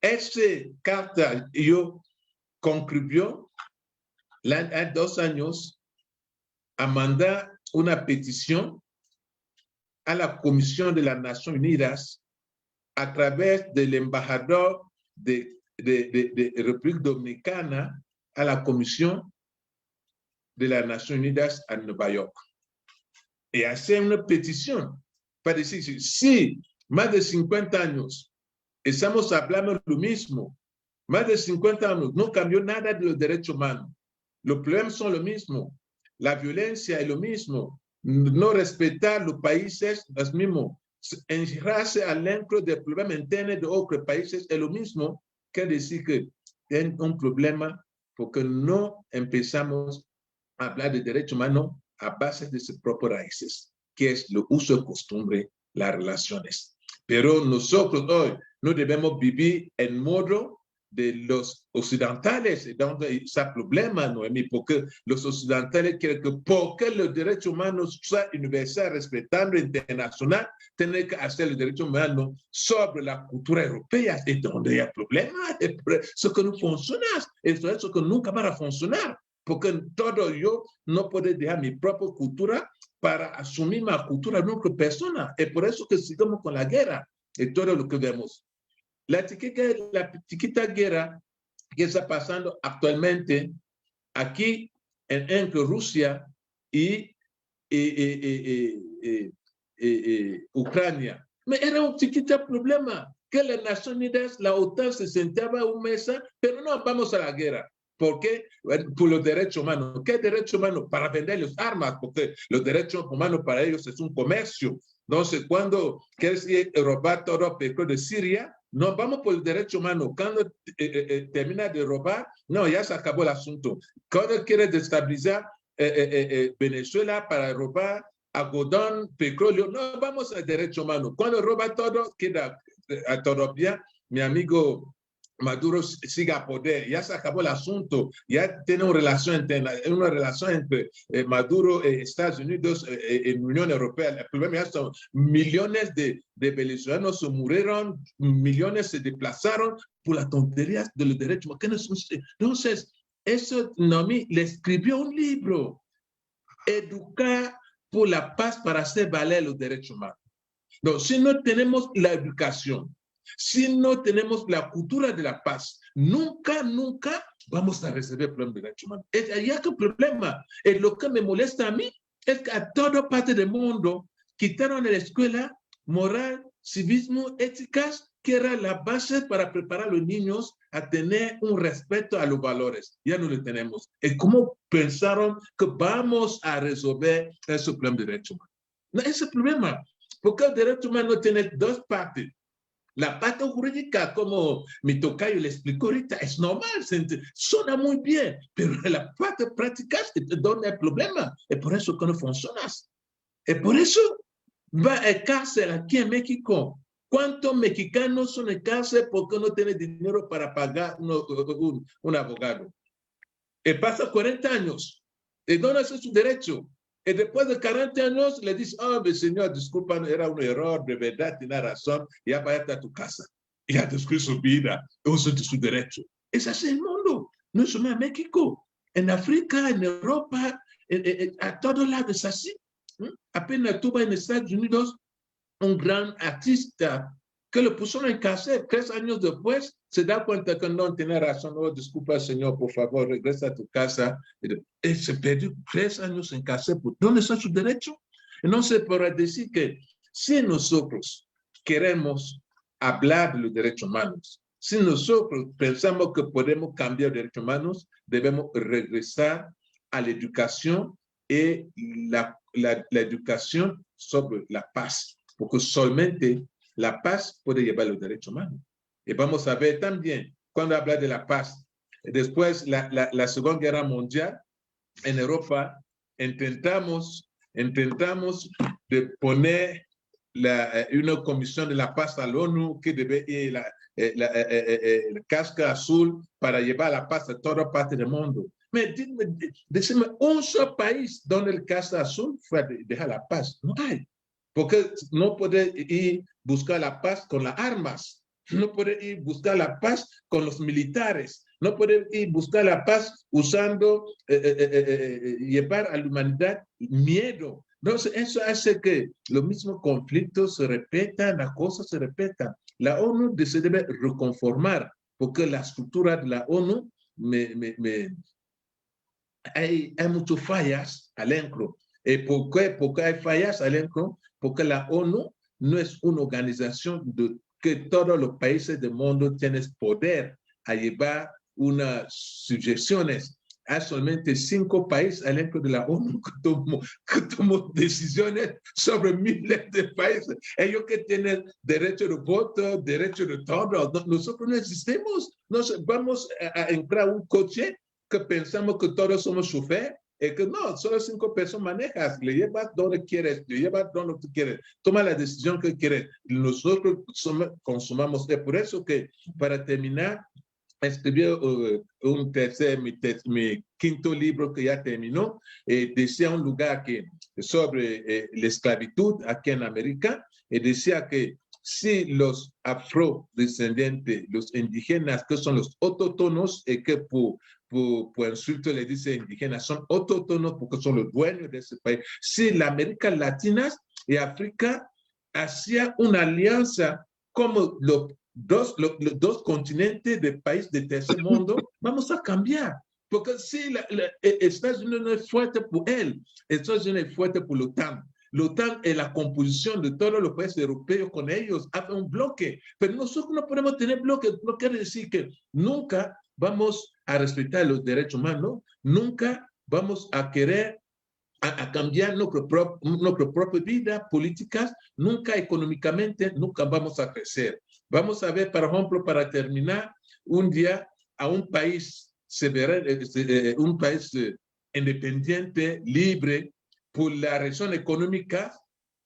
Esa carta yo contribuyó hace 2 años a mandar una petición a la Comisión de las Naciones Unidas a través del embajador de República Dominicana a la Comisión de las Naciones Unidas a Nueva York. Y hacer una petición para decir, si más de 50 años estamos hablando lo mismo, más de 50 años no cambió nada de los derechos humanos, los problemas son los mismos, la violencia es lo mismo, no respetar los países es lo mismo, encerrarse adentro del problema interno de otros países es lo mismo, que decir que hay un problema porque no empezamos a hablar de derechos humanos a base de sus propias raíces, que es el uso de costumbre, las relaciones. Pero nosotros hoy no debemos vivir en modo de los occidentales, donde ese problema, Noemí, porque los occidentales quieren que porque los derechos humanos sean universales, respetando internacional, tienen que hacer los derechos humanos sobre la cultura europea, y donde hay problemas, eso que no funciona, eso que nunca va a funcionar, porque todo yo no puedo dejar mi propia cultura para asumir mi cultura de otra persona, y por eso que sigamos con la guerra, y todo lo que vemos. La chiquita guerra que está pasando actualmente aquí entre Rusia y Ucrania. Era un chiquito problema que las Naciones Unidas, la OTAN se sentaba a una mesa, pero no vamos a la guerra. ¿Por qué? Por los derechos humanos. ¿Qué derechos humanos? Para vender las armas, porque los derechos humanos para ellos es un comercio. Entonces, cuando quieres robar todo el petróleo de Siria, no vamos por el derecho humano. Cuando termina de robar, no, ya se acabó el asunto. Cuando quiere destabilizar Venezuela para robar algodón, petróleo, no, vamos al derecho humano. Cuando roba todo, queda todo bien. Mi amigo Maduro sigue a poder, ya se acabó el asunto, ya tiene una relación entre Maduro, Estados Unidos y Unión Europea. El problema es que millones de venezolanos se murieron, millones se desplazaron por las tonterías de los derechos humanos. Entonces, eso Noemí le escribió un libro, Educar por la paz para hacer valer los derechos humanos. No, si no tenemos la educación, si no tenemos la cultura de la paz, nunca vamos a resolver el problema de derechos humanos. Hay otro problema. Y lo que me molesta a mí es que a toda parte del mundo quitaron en la escuela moral, civismo, éticas, que era la base para preparar a los niños a tener un respeto a los valores. Ya no lo tenemos. ¿Y cómo pensaron que vamos a resolver ese problema de derechos humanos? No, ese problema, porque el derecho humano tiene 2 partes. La parte jurídica, como mi tocayo le explicó ahorita, es normal, suena muy bien, pero la parte práctica es donde hay problema. Es por eso que no funciona. Es por eso va a cárcel aquí en México. ¿Cuántos mexicanos son en cárcel porque no tienen dinero para pagar un abogado? Y pasa 40 años. ¿Y dónde es su derecho? Y después de 40 años le dice, oh, mi señor, disculpa, era un error, de verdad, tiene razón, ya vaya a tu casa. Y ya descubre su vida, usa su derecho. Es así el mundo, no es solo en México. En África, en Europa, a todos lados es así. Apenas tuve en Estados Unidos un gran artista que lo pusieron en cárcel. 3 años después se da cuenta que no tiene razón. Oh, disculpa, señor, por favor, regresa a tu casa. Se perdió 3 años en cárcel. ¿Dónde está su derecho? Entonces, para decir que si nosotros queremos hablar de los derechos humanos, si nosotros pensamos que podemos cambiar derechos humanos, debemos regresar a la educación y la educación sobre la paz, porque solamente la paz puede llevar los derechos humanos. Y vamos a ver también, cuando habla de la paz, después la Segunda Guerra Mundial, en Europa, intentamos de poner una comisión de la paz a la ONU que debe ir la casca azul para llevar la paz a toda parte del mundo. Decime un solo país donde el casca azul fue a dejar la paz. No hay. Porque no puede ir buscar la paz con las armas. No puede ir buscar la paz con los militares. No puede ir buscar la paz usando, llevar a la humanidad miedo. Entonces, eso hace que los mismos conflictos se repitan, las cosas se repitan. La ONU se debe reconformar, porque la estructura de la ONU hay muchas fallas adentro. ¿Por qué? Porque hay fallas adentro, porque la ONU no es una organización que todos los países del mundo tienen poder a llevar unas sugestiones. Hay solamente 5 países adentro de la ONU que tomó decisiones sobre miles de países. Ellos que tienen derecho de voto, derecho de todo. Nosotros no existimos. Vamos a entrar a un coche que pensamos que todos somos chofer, que no, solo 5 personas manejas, le llevas donde quieres, le llevas donde tú quieres, toma la decisión que quieres, nosotros consumamos. Es por eso que, para terminar, escribí mi 5º libro que ya terminó, decía un lugar sobre la esclavitud aquí en América, decía que si los afrodescendientes, los indígenas, que son los autóctonos, que por insulto le dice indígenas, son autóctonos porque son los dueños de ese país. Si la América Latina y África hacía una alianza como los dos continentes de país de tercer mundo, vamos a cambiar. Porque si Estados Unidos no es fuerte por él, Estados Unidos es fuerte por la OTAN. La OTAN es la composición de todos los países europeos con ellos, hace un bloque. Pero nosotros no podemos tener bloques. No quiere decir que nunca vamos a respetar los derechos humanos, nunca vamos a querer a cambiar nuestra propia vida, políticas, nunca económicamente, nunca vamos a crecer. Vamos a ver, por ejemplo, para terminar, un día a un país independiente, libre, por la razón económica,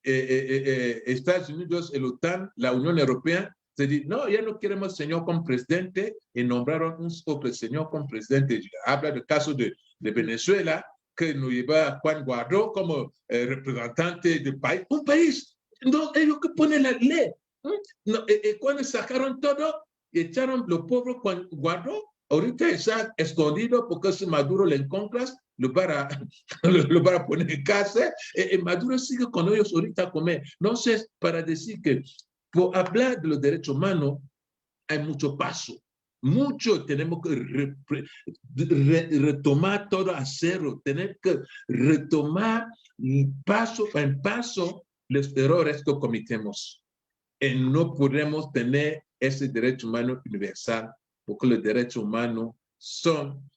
Estados Unidos, el OTAN, la Unión Europea, se dice, no, ya no queremos señor como presidente, y nombraron un otro señor como presidente. Habla del caso de Venezuela, que nos lleva a Juan Guaidó como representante del país. Un país, no, ellos que ponen la ley. No, cuando sacaron todo, echaron los pobres Juan Guaidó, ahorita está escondido porque si Maduro le encuentras, lo van a poner en casa. Maduro sigue con ellos ahorita a comer. Entonces, para decir que por hablar de los derechos humanos, hay mucho paso. Mucho tenemos que retomar todo a cero, tener que retomar paso en paso los errores que cometemos. Y no podemos tener ese derecho humano universal, porque los derechos humanos son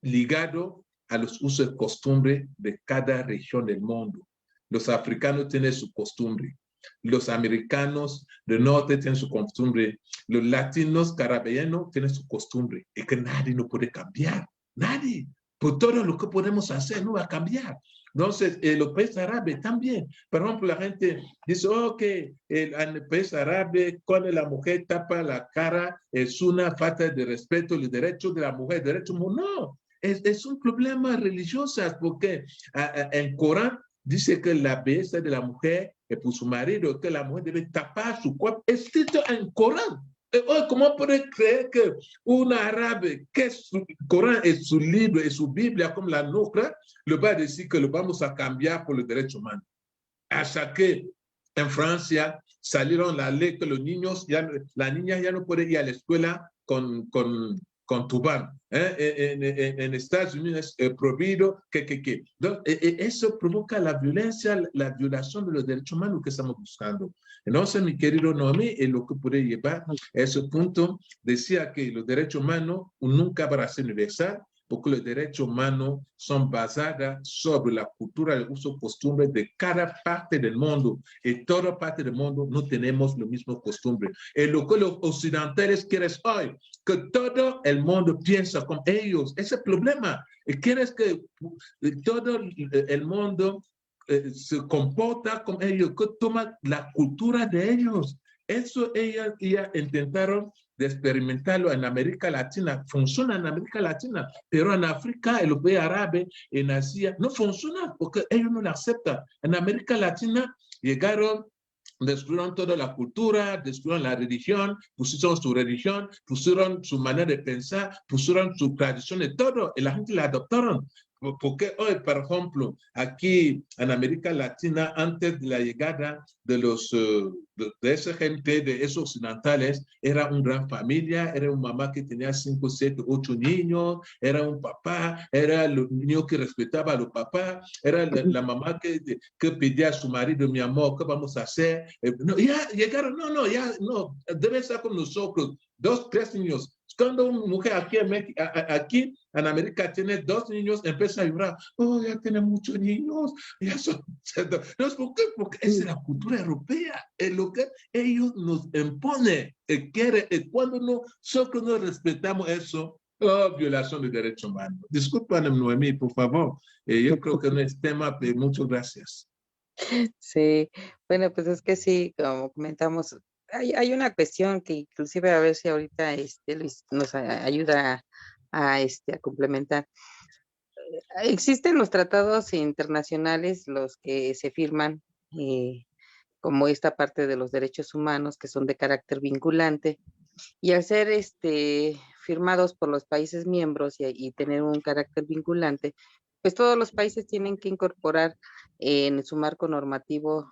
ligados a los usos y costumbres de cada región del mundo. Los africanos tienen su costumbre, los americanos del norte tienen su costumbre, los latinos carabellanos tienen su costumbre, y que nadie no puede cambiar, nadie. Por todo lo que podemos hacer no va a cambiar. Entonces, los países árabes también. Por ejemplo, la gente dice, oh, que en el país árabe, cuando la mujer tapa la cara, es una falta de respeto, los derechos de la mujer, derechos humanos. No, es un problema religioso, porque en Corán dice que la belleza de la mujer es por su marido, que la mujer debe tapar su cuerpo. Escrito en Corán. ¿Cómo puede creer que un árabe, que su Corán es su libro, es su Biblia, como la nuestra, le va a decir que lo vamos a cambiar por los derechos humanos? Hasta que en Francia salieron la ley que los niños, las niñas ya no pueden ir a la escuela con turban. En Estados Unidos es prohibido que. Entonces, eso provoca la violencia, la violación de los derechos humanos que estamos buscando. Entonces, mi querido Noemí, lo que puede llevar a ese punto, decía que los derechos humanos nunca van a ser universal, porque los derechos humanos son basados sobre la cultura, el uso, costumbre de cada parte del mundo. En toda parte del mundo no tenemos los mismos costumbres. En lo que los occidentales quieren hoy, que todo el mundo piensa como ellos. Ese es el problema. Quieren que todo el mundo se comporta como ellos, que toma la cultura de ellos. Eso ellas ya intentaron de experimentarlo en América Latina. Funciona en América Latina, pero en África, en los países árabes, en Asia, no funciona porque ellos no lo aceptan. En América Latina llegaron, destruyeron toda la cultura, destruyeron la religión, pusieron su religión, pusieron su manera de pensar, pusieron su tradición y todo, y la gente la adoptaron. Porque hoy, por ejemplo, aquí en América Latina, antes de la llegada de esa gente, de esos occidentales, era una gran familia, era una mamá que tenía 5, 7, 8 niños, era un papá, era el niño que respetaba a los papás, era la mamá que pedía a su marido, mi amor, ¿qué vamos a hacer? No, ya llegaron, no, debe estar con nosotros, 2, 3 niños. Cuando una mujer aquí en América tiene 2 niños, empieza a llorar. Oh, ya tiene muchos niños. Ya son... ¿Por qué? Porque es la cultura europea. Es lo que ellos nos imponen. Cuando nosotros no respetamos eso, violación de derechos humanos. Discúlpame, Noemí, por favor. Yo creo que no es tema, pero muchas gracias. Sí, bueno, pues es que sí, como comentamos, hay una cuestión que inclusive a ver si ahorita Luis nos ayuda a complementar. Existen los tratados internacionales, los que se firman como esta parte de los derechos humanos, que son de carácter vinculante, y al ser firmados por los países miembros y tener un carácter vinculante, pues todos los países tienen que incorporar en su marco normativo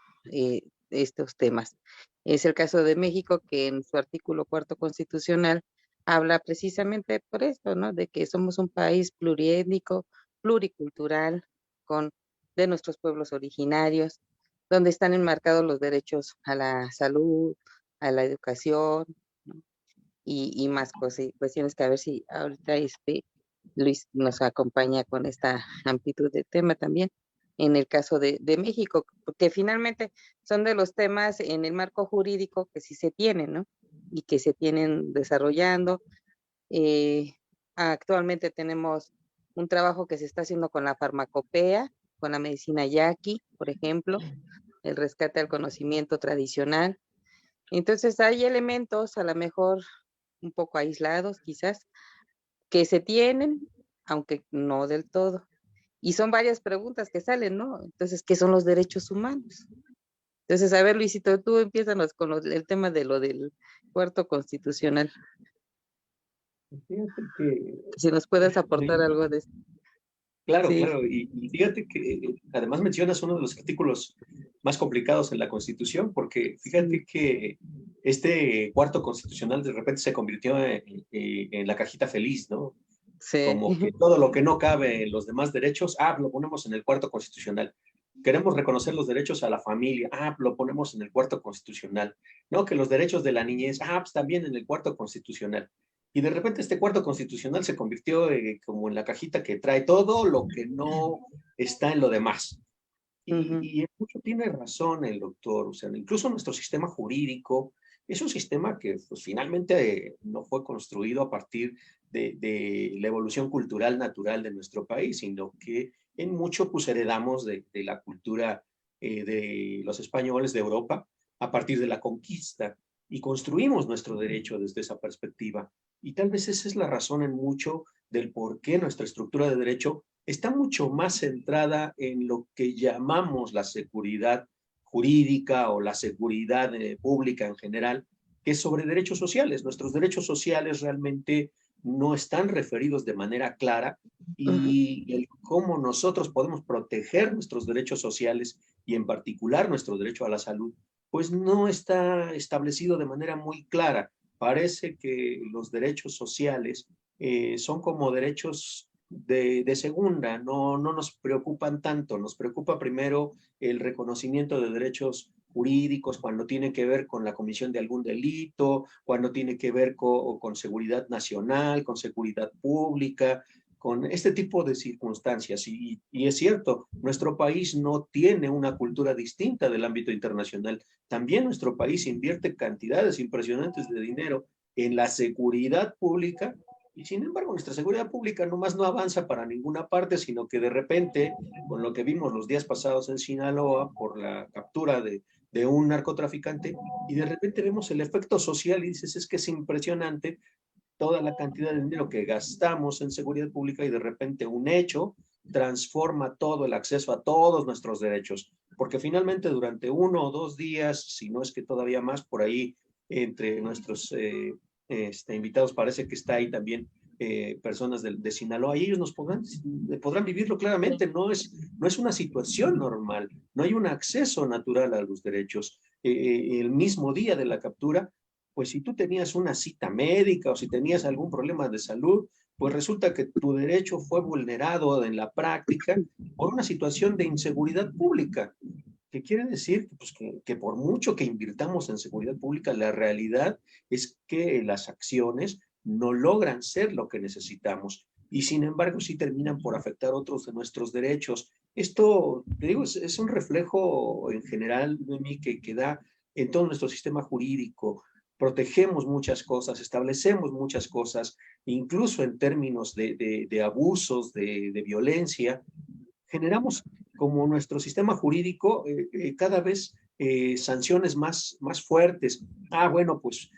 estos temas. Es el caso de México, que en su artículo 4º constitucional habla precisamente por esto, ¿no? De que somos un país pluriétnico, pluricultural, de nuestros pueblos originarios, donde están enmarcados los derechos a la salud, a la educación, ¿no? Y más cuestiones que a ver si ahorita Luis nos acompaña con esta amplitud de tema también. En el caso de México, porque finalmente son de los temas en el marco jurídico que sí se tienen, ¿no? Y que se tienen desarrollando. Actualmente tenemos un trabajo que se está haciendo con la farmacopea, con la medicina yaqui, por ejemplo, el rescate al conocimiento tradicional. Entonces hay elementos a lo mejor un poco aislados quizás, que se tienen, aunque no del todo. Y son varias preguntas que salen, ¿no? Entonces, ¿qué son los derechos humanos? Entonces, a ver, Luisito, tú empiézanos con el tema de lo del 4º constitucional. Fíjate que... Si nos puedes aportar algo de esto. Claro, Sí. claro. Y fíjate que además mencionas uno de los artículos más complicados en la Constitución, porque fíjate que este 4º constitucional de repente se convirtió en la cajita feliz, ¿no? Sí. Como que todo lo que no cabe en los demás derechos, lo ponemos en el 4º constitucional. Queremos reconocer los derechos a la familia, lo ponemos en el 4º constitucional. No, que los derechos de la niñez, pues también en el 4º constitucional. Y de repente este 4º constitucional se convirtió como en la cajita que trae todo lo que no está en lo demás. Y en mucho tiene razón el doctor, o sea, incluso nuestro sistema jurídico es un sistema que pues, finalmente no fue construido a partir de la evolución cultural natural de nuestro país, sino que en mucho pues heredamos de la cultura de los españoles de Europa a partir de la conquista y construimos nuestro derecho desde esa perspectiva. Y tal vez esa es la razón en mucho del por qué nuestra estructura de derecho está mucho más centrada en lo que llamamos la seguridad jurídica o la seguridad pública en general, que es sobre derechos sociales. Nuestros derechos sociales realmente no están referidos de manera clara y el cómo nosotros podemos proteger nuestros derechos sociales y en particular nuestro derecho a la salud, pues no está establecido de manera muy clara. Parece que los derechos sociales son como derechos de segunda, no nos preocupan tanto, nos preocupa primero el reconocimiento de derechos jurídicos cuando tiene que ver con la comisión de algún delito, cuando tiene que ver con seguridad nacional, con seguridad pública, con este tipo de circunstancias. Y es cierto, nuestro país no tiene una cultura distinta del ámbito internacional. También nuestro país invierte cantidades impresionantes de dinero en la seguridad pública y sin embargo nuestra seguridad pública nomás no avanza para ninguna parte, sino que de repente, con lo que vimos los días pasados en Sinaloa por la captura de un narcotraficante, y de repente vemos el efecto social y dices, es que es impresionante toda la cantidad de dinero que gastamos en seguridad pública y de repente un hecho transforma todo el acceso a todos nuestros derechos, porque finalmente durante 1 o 2 días, si no es que todavía más por ahí, entre nuestros invitados parece que está ahí también personas de Sinaloa y ellos nos podrán vivirlo claramente, no es una situación normal, no hay un acceso natural a los derechos. El mismo día de la captura, pues si tú tenías una cita médica o si tenías algún problema de salud, pues resulta que tu derecho fue vulnerado en la práctica por una situación de inseguridad pública, que quiere decir pues, que por mucho que invirtamos en seguridad pública, la realidad es que las acciones no logran ser lo que necesitamos y sin embargo sí terminan por afectar otros de nuestros derechos. Esto, te digo, es un reflejo en general de mí que da en todo nuestro sistema jurídico. Protegemos muchas cosas, establecemos muchas cosas, incluso en términos de abusos, de violencia, generamos como nuestro sistema jurídico cada vez sanciones más fuertes. Bueno, pues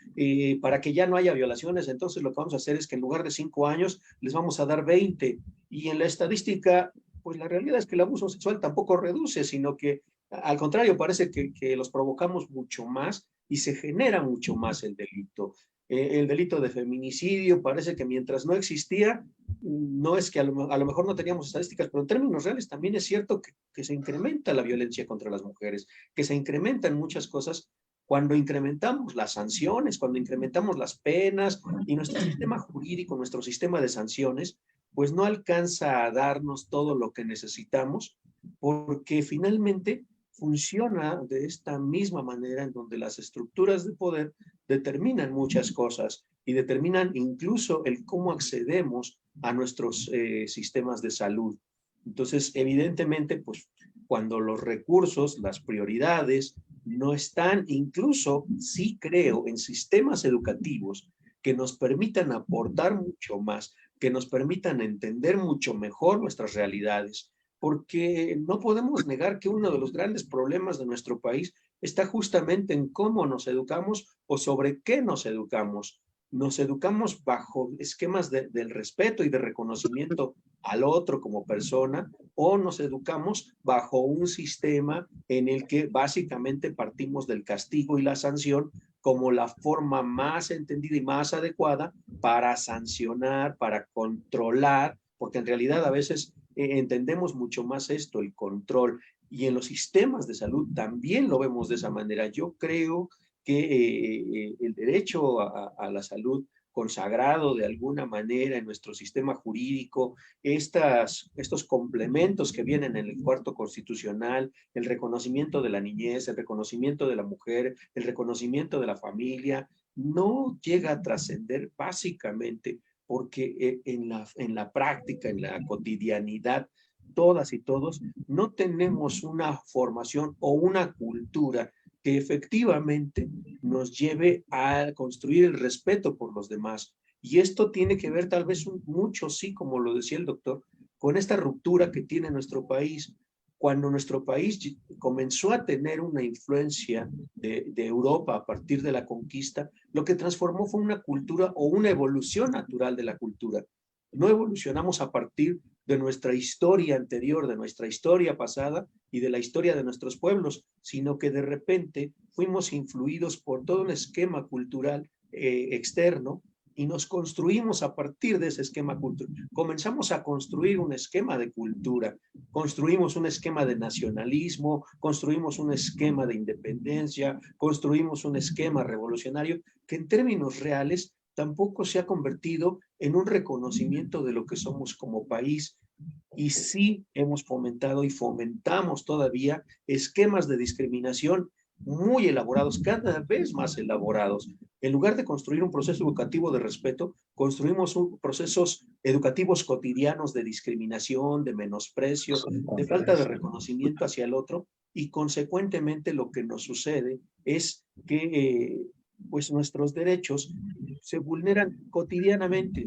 para que ya no haya violaciones, entonces lo que vamos a hacer es que en lugar de 5 años les vamos a dar 20. Y en la estadística, pues la realidad es que el abuso sexual tampoco reduce, sino que al contrario, parece que los provocamos mucho más y se genera mucho más el delito. El delito de feminicidio parece que mientras no existía, no es que a lo mejor no teníamos estadísticas, pero en términos reales también es cierto que se incrementa la violencia contra las mujeres, que se incrementan muchas cosas cuando incrementamos las sanciones, cuando incrementamos las penas y nuestro sistema jurídico, nuestro sistema de sanciones, pues no alcanza a darnos todo lo que necesitamos porque finalmente funciona de esta misma manera en donde las estructuras de poder determinan muchas cosas y determinan incluso el cómo accedemos a nuestros sistemas de salud. Entonces, evidentemente, pues cuando los recursos, las prioridades no están, incluso sí creo en sistemas educativos que nos permitan aportar mucho más, que nos permitan entender mucho mejor nuestras realidades, porque no podemos negar que uno de los grandes problemas de nuestro país está justamente en cómo nos educamos o sobre qué nos educamos. Nos educamos bajo esquemas del respeto y de reconocimiento al otro como persona o nos educamos bajo un sistema en el que básicamente partimos del castigo y la sanción como la forma más entendida y más adecuada para sancionar, para controlar, porque en realidad a veces entendemos mucho más esto, el control. Y en los sistemas de salud también lo vemos de esa manera. Yo creo que el derecho a la salud consagrado de alguna manera en nuestro sistema jurídico, estos complementos que vienen en el cuarto constitucional, el reconocimiento de la niñez, el reconocimiento de la mujer, el reconocimiento de la familia, no llega a trascender básicamente porque en la práctica, en la cotidianidad, todas y todos, no tenemos una formación o una cultura que efectivamente nos lleve a construir el respeto por los demás. Y esto tiene que ver tal vez mucho, sí, como lo decía el doctor, con esta ruptura que tiene nuestro país. Cuando nuestro país comenzó a tener una influencia de Europa a partir de la conquista, lo que transformó fue una cultura o una evolución natural de la cultura. No evolucionamos a partir de nuestra historia anterior, de nuestra historia pasada y de la historia de nuestros pueblos, sino que de repente fuimos influidos por todo un esquema cultural externo y nos construimos a partir de ese esquema cultural. Comenzamos a construir un esquema de cultura, construimos un esquema de nacionalismo, construimos un esquema de independencia, construimos un esquema revolucionario que en términos reales tampoco se ha convertido en un reconocimiento de lo que somos como país. Y sí hemos fomentado y fomentamos todavía esquemas de discriminación muy elaborados, cada vez más elaborados. En lugar de construir un proceso educativo de respeto, construimos procesos educativos cotidianos de discriminación, de menosprecio, de falta de reconocimiento hacia el otro, y consecuentemente lo que nos sucede es que pues nuestros derechos se vulneran cotidianamente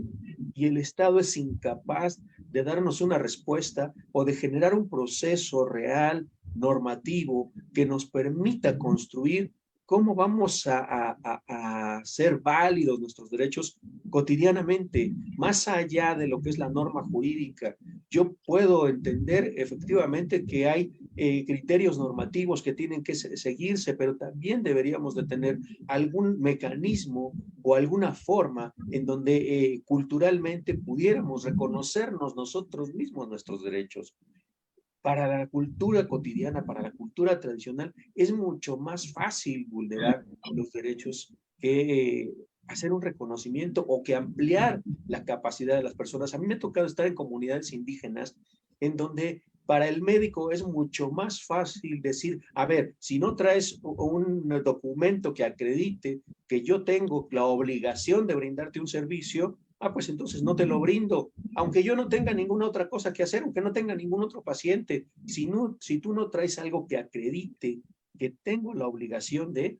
y el Estado es incapaz de darnos una respuesta o de generar un proceso real, normativo, que nos permita construir cómo vamos a hacer válidos nuestros derechos cotidianamente, más allá de lo que es la norma jurídica. Yo puedo entender efectivamente que hay criterios normativos que tienen que seguirse, pero también deberíamos de tener algún mecanismo o alguna forma en donde culturalmente pudiéramos reconocernos nosotros mismos nuestros derechos. Para la cultura cotidiana, para la cultura tradicional, es mucho más fácil vulnerar los derechos que hacer un reconocimiento o que ampliar la capacidad de las personas. A mí me ha tocado estar en comunidades indígenas en donde para el médico es mucho más fácil decir, a ver, si no traes un documento que acredite que yo tengo la obligación de brindarte un servicio, pues entonces no te lo brindo, aunque yo no tenga ninguna otra cosa que hacer, aunque no tenga ningún otro paciente. Si tú no traes algo que acredite que tengo la obligación de,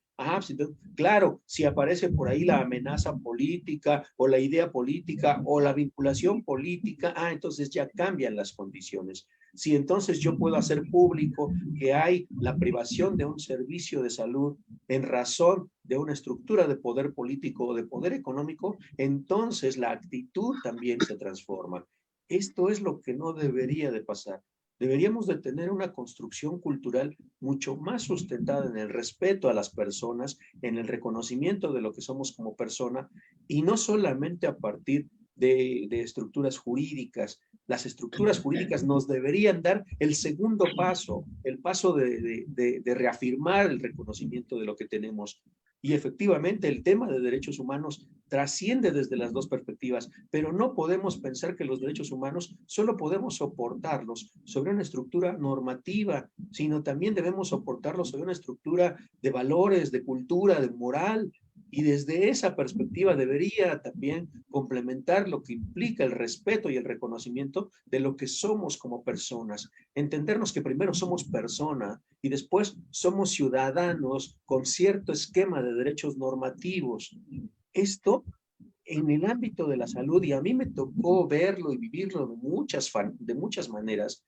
claro, si aparece por ahí la amenaza política o la idea política o la vinculación política, entonces ya cambian las condiciones. Si entonces yo puedo hacer público que hay la privación de un servicio de salud en razón de una estructura de poder político o de poder económico, entonces la actitud también se transforma. Esto es lo que no debería de pasar. Deberíamos de tener una construcción cultural mucho más sustentada en el respeto a las personas, en el reconocimiento de lo que somos como persona, y no solamente a partir de estructuras jurídicas. Las estructuras jurídicas nos deberían dar el segundo paso, el paso de reafirmar el reconocimiento de lo que tenemos. Y efectivamente el tema de derechos humanos trasciende desde las dos perspectivas, pero no podemos pensar que los derechos humanos solo podemos soportarlos sobre una estructura normativa, sino también debemos soportarlos sobre una estructura de valores, de cultura, de moral. Y desde esa perspectiva debería también complementar lo que implica el respeto y el reconocimiento de lo que somos como personas. Entendernos que primero somos persona y después somos ciudadanos con cierto esquema de derechos normativos. Esto en el ámbito de la salud, y a mí me tocó verlo y vivirlo de muchas maneras,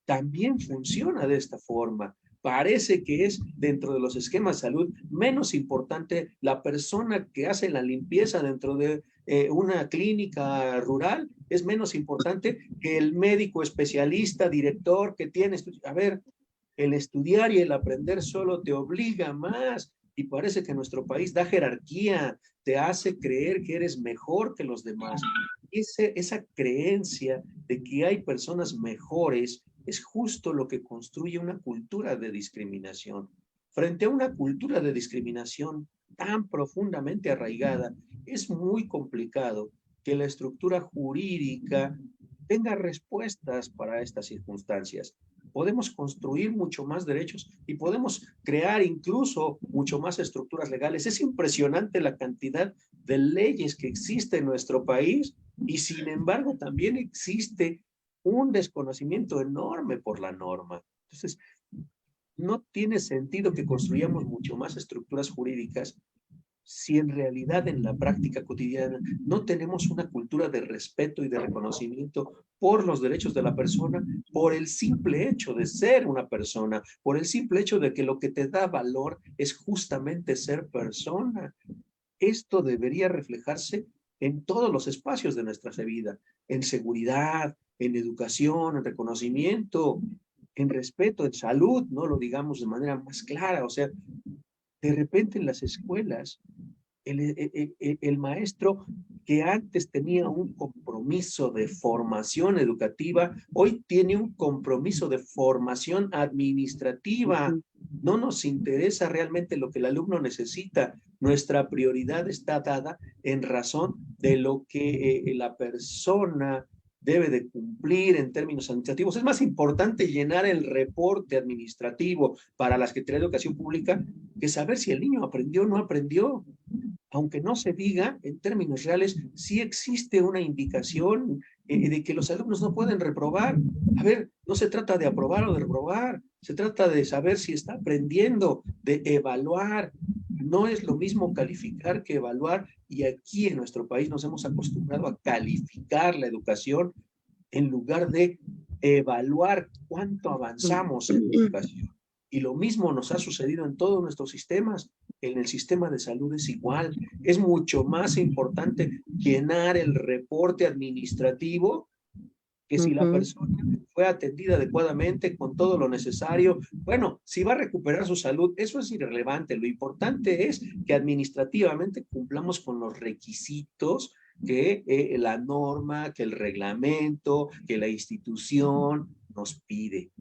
también funciona de esta forma. Parece que es dentro de los esquemas de salud menos importante la persona que hace la limpieza dentro de una clínica rural, es menos importante que el médico especialista, director que tiene. A ver, el estudiar y el aprender solo te obliga más y parece que nuestro país da jerarquía, te hace creer que eres mejor que los demás. Esa creencia de que hay personas mejores es justo lo que construye una cultura de discriminación. Frente a una cultura de discriminación tan profundamente arraigada, es muy complicado que la estructura jurídica tenga respuestas para estas circunstancias. Podemos construir mucho más derechos y podemos crear incluso mucho más estructuras legales. Es impresionante la cantidad de leyes que existe en nuestro país y sin embargo también existe un desconocimiento enorme por la norma. Entonces, no tiene sentido que construyamos mucho más estructuras jurídicas si en realidad en la práctica cotidiana no tenemos una cultura de respeto y de reconocimiento por los derechos de la persona, por el simple hecho de ser una persona, por el simple hecho de que lo que te da valor es justamente ser persona. Esto debería reflejarse en todos los espacios de nuestra vida, en seguridad, en educación, en reconocimiento, en respeto, en salud, no lo digamos de manera más clara. O sea, de repente en las escuelas, el maestro que antes tenía un compromiso de formación educativa, hoy tiene un compromiso de formación administrativa. No nos interesa realmente lo que el alumno necesita. Nuestra prioridad está dada en razón de lo que la persona debe de cumplir en términos administrativos. Es más importante llenar el reporte administrativo para la Secretaría de Educación Pública que saber si el niño aprendió o no aprendió. Aunque no se diga, en términos reales, sí existe una indicación de que los alumnos no pueden reprobar. A ver, no se trata de aprobar o de reprobar, se trata de saber si está aprendiendo, de evaluar. No es lo mismo calificar que evaluar, y aquí en nuestro país nos hemos acostumbrado a calificar la educación en lugar de evaluar cuánto avanzamos en la educación. Y lo mismo nos ha sucedido en todos nuestros sistemas. En el sistema de salud es igual. Es mucho más importante llenar el reporte administrativo que si la persona fue atendida adecuadamente con todo lo necesario. Bueno, si va a recuperar su salud, eso es irrelevante. Lo importante es que administrativamente cumplamos con los requisitos que la norma, que el reglamento, que la institución nos pide.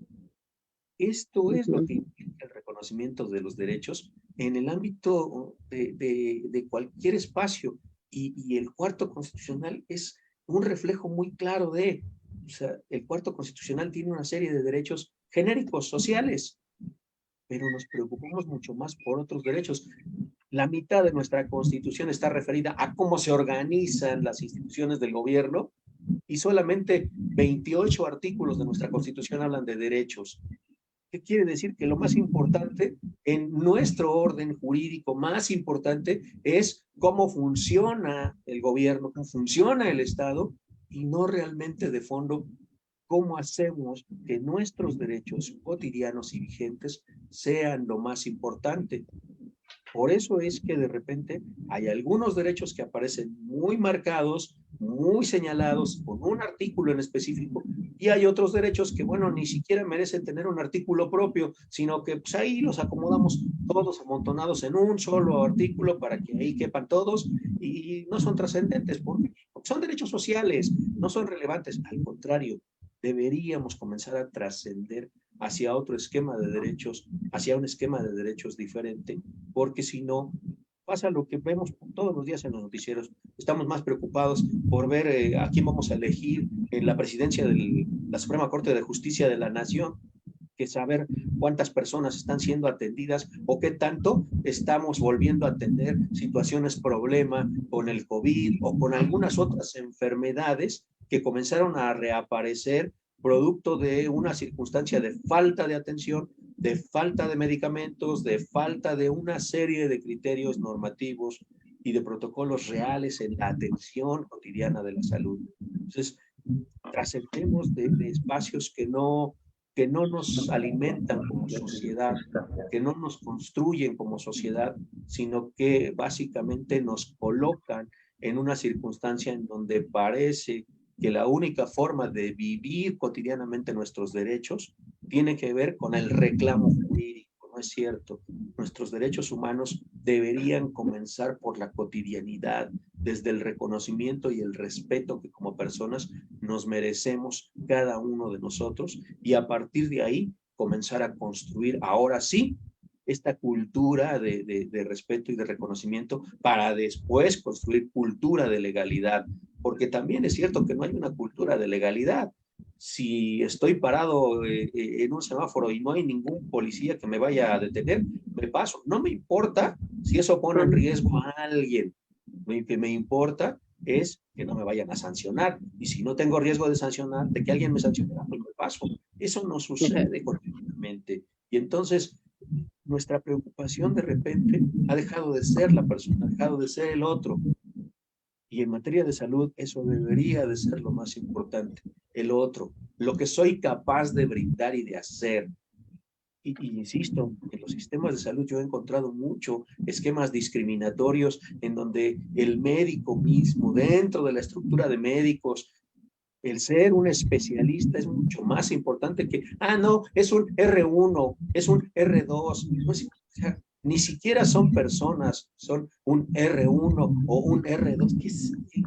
Esto es lo que implica el reconocimiento de los derechos en el ámbito de cualquier espacio. Y el cuarto constitucional es un reflejo muy claro de, o sea, el cuarto constitucional tiene una serie de derechos genéricos, sociales, pero nos preocupamos mucho más por otros derechos. La mitad de nuestra constitución está referida a cómo se organizan las instituciones del gobierno y solamente 28 artículos de nuestra constitución hablan de derechos. ¿Qué quiere decir? Que lo más importante en nuestro orden jurídico, más importante, es cómo funciona el gobierno, cómo funciona el Estado, y no realmente de fondo cómo hacemos que nuestros derechos cotidianos y vigentes sean lo más importante. Por eso es que de repente hay algunos derechos que aparecen muy marcados, muy señalados, con un artículo en específico, y hay otros derechos que, bueno, ni siquiera merecen tener un artículo propio, sino que pues, ahí los acomodamos todos amontonados en un solo artículo para que ahí quepan todos, y no son trascendentes, porque son derechos sociales, no son relevantes. Al contrario, deberíamos comenzar a trascender hacia otro esquema de derechos, hacia un esquema de derechos diferente, porque si no, pasa lo que vemos todos los días en los noticieros. Estamos más preocupados por ver a quién vamos a elegir en la presidencia de la Suprema Corte de Justicia de la Nación, que saber cuántas personas están siendo atendidas o qué tanto estamos volviendo a tener situaciones problema con el COVID o con algunas otras enfermedades que comenzaron a reaparecer producto de una circunstancia de falta de atención, de falta de medicamentos, de falta de una serie de criterios normativos y de protocolos reales en la atención cotidiana de la salud. Entonces, trascendemos de espacios que no nos alimentan como sociedad, que no nos construyen como sociedad, sino que básicamente nos colocan en una circunstancia en donde parece que la única forma de vivir cotidianamente nuestros derechos tiene que ver con el reclamo jurídico. No es cierto. Nuestros derechos humanos deberían comenzar por la cotidianidad, desde el reconocimiento y el respeto que como personas nos merecemos cada uno de nosotros, y a partir de ahí comenzar a construir, ahora sí, esta cultura de respeto y de reconocimiento, para después construir cultura de legalidad, porque también es cierto que no hay una cultura de legalidad. Si estoy parado en un semáforo y no hay ningún policía que me vaya a detener, me paso. No me importa si eso pone en riesgo a alguien. Me importa es que no me vayan a sancionar. Y si no tengo riesgo de sancionar, de que alguien me sancione, pues me paso. Eso no sucede continuamente. Y entonces, nuestra preocupación de repente ha dejado de ser la persona, ha dejado de ser el otro. Y en materia de salud, eso debería de ser lo más importante, el otro, lo que soy capaz de brindar y de hacer. Y insisto, en los sistemas de salud yo he encontrado mucho esquemas discriminatorios en donde el médico mismo, dentro de la estructura de médicos, el ser un especialista es mucho más importante que, no, es un R1, es un R2, no es, o sea, ni siquiera son personas, son un R1 o un R2.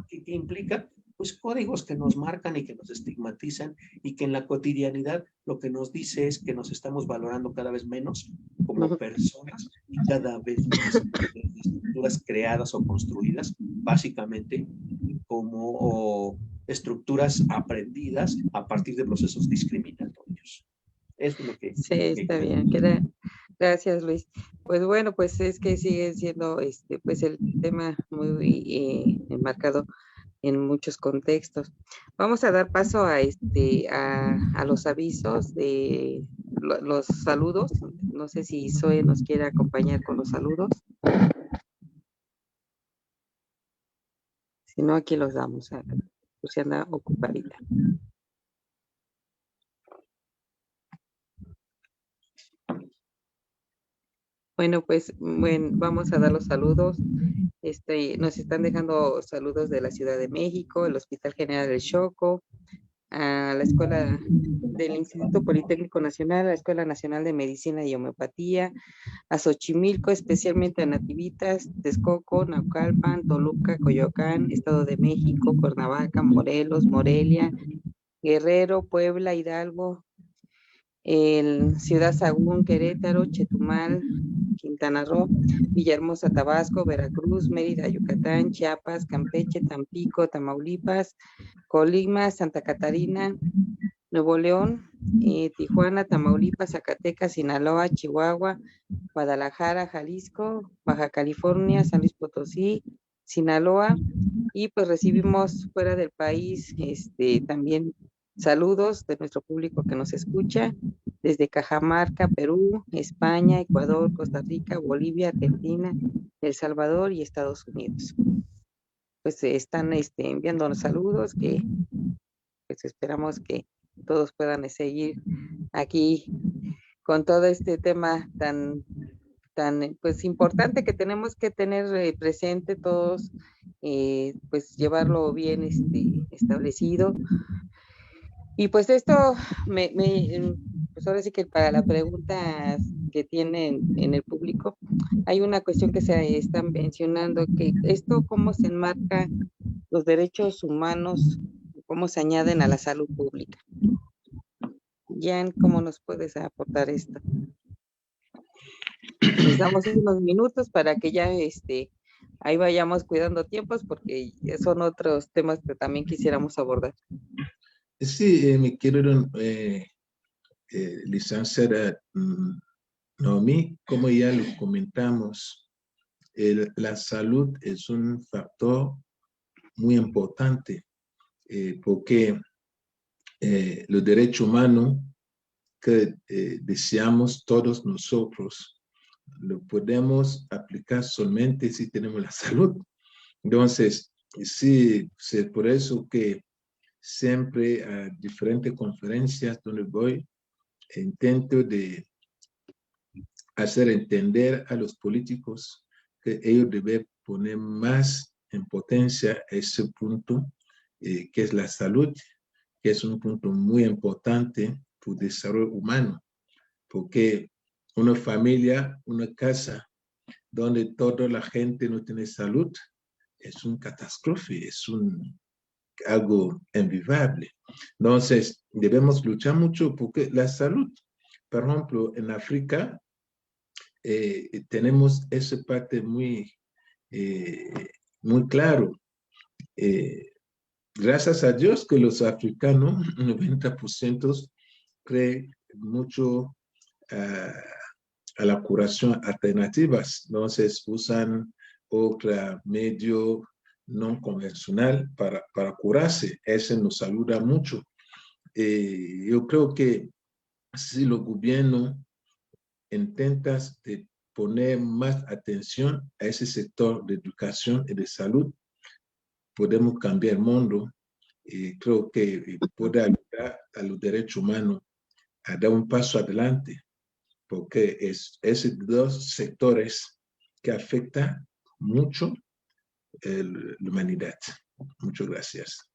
¿Qué implica? Pues códigos que nos marcan y que nos estigmatizan y que en la cotidianidad lo que nos dice es que nos estamos valorando cada vez menos como personas y cada vez más estructuras creadas o construidas básicamente como estructuras aprendidas a partir de procesos discriminatorios. Eso es lo que... Sí, está bien. Gracias, Luis. Pues bueno, pues es que sigue siendo pues el tema muy enmarcado en muchos contextos. Vamos a dar paso a los avisos de los saludos. No sé si Zoe nos quiere acompañar con los saludos. Si no, aquí los damos. Pues se anda ocupadita. Bueno, pues vamos a dar los saludos. Nos están dejando saludos de la Ciudad de México, el Hospital General del Choco, a la Escuela del Instituto Politécnico Nacional, a la Escuela Nacional de Medicina y Homeopatía, a Xochimilco, especialmente a Nativitas, Texcoco, Naucalpan, Toluca, Coyoacán, Estado de México, Cuernavaca, Morelos, Morelia, Guerrero, Puebla, Hidalgo, Ciudad Sagún, Querétaro, Chetumal, Quintana Roo, Villahermosa, Tabasco, Veracruz, Mérida, Yucatán, Chiapas, Campeche, Tampico, Tamaulipas, Colima, Santa Catarina, Nuevo León, Tijuana, Tamaulipas, Zacatecas, Sinaloa, Chihuahua, Guadalajara, Jalisco, Baja California, San Luis Potosí, Sinaloa, y pues recibimos fuera del país también saludos de nuestro público que nos escucha desde Cajamarca, Perú, España, Ecuador, Costa Rica, Bolivia, Argentina, El Salvador y Estados Unidos. Pues están enviándonos saludos que pues esperamos que todos puedan seguir aquí con todo este tema tan pues importante que tenemos que tener presente todos, pues llevarlo bien establecido. Y pues esto pues ahora sí que para la pregunta que tienen en el público, hay una cuestión que se está mencionando, que esto cómo se enmarca los derechos humanos, cómo se añaden a la salud pública. Jan, ¿cómo nos puedes aportar esto? Les damos unos minutos para que ya ahí vayamos cuidando tiempos, porque son otros temas que también quisiéramos abordar. Sí, mi querido licenciada Noemí, como ya lo comentamos, la salud es un factor muy importante porque los derechos humanos que deseamos todos nosotros lo podemos aplicar solamente si tenemos la salud. Entonces, sí, es por eso que siempre a diferentes conferencias donde voy, intento de hacer entender a los políticos que ellos deben poner más en potencia ese punto, que es la salud, que es un punto muy importante para el desarrollo humano, porque una familia, una casa donde toda la gente no tiene salud, es una catástrofe, es algo invivible. Entonces, debemos luchar mucho porque la salud, por ejemplo, en África, tenemos esa parte muy claro. Gracias a Dios que los africanos, 90%, creen mucho a la curación alternativas. Entonces, usan otro medio no convencional para curarse. Eso nos ayuda mucho. Yo creo que si los gobiernos intentan de poner más atención a ese sector de educación y de salud, podemos cambiar el mundo. Creo que puede ayudar a los derechos humanos a dar un paso adelante, porque es esos dos sectores que afectan mucho la humanidad. Muchas gracias.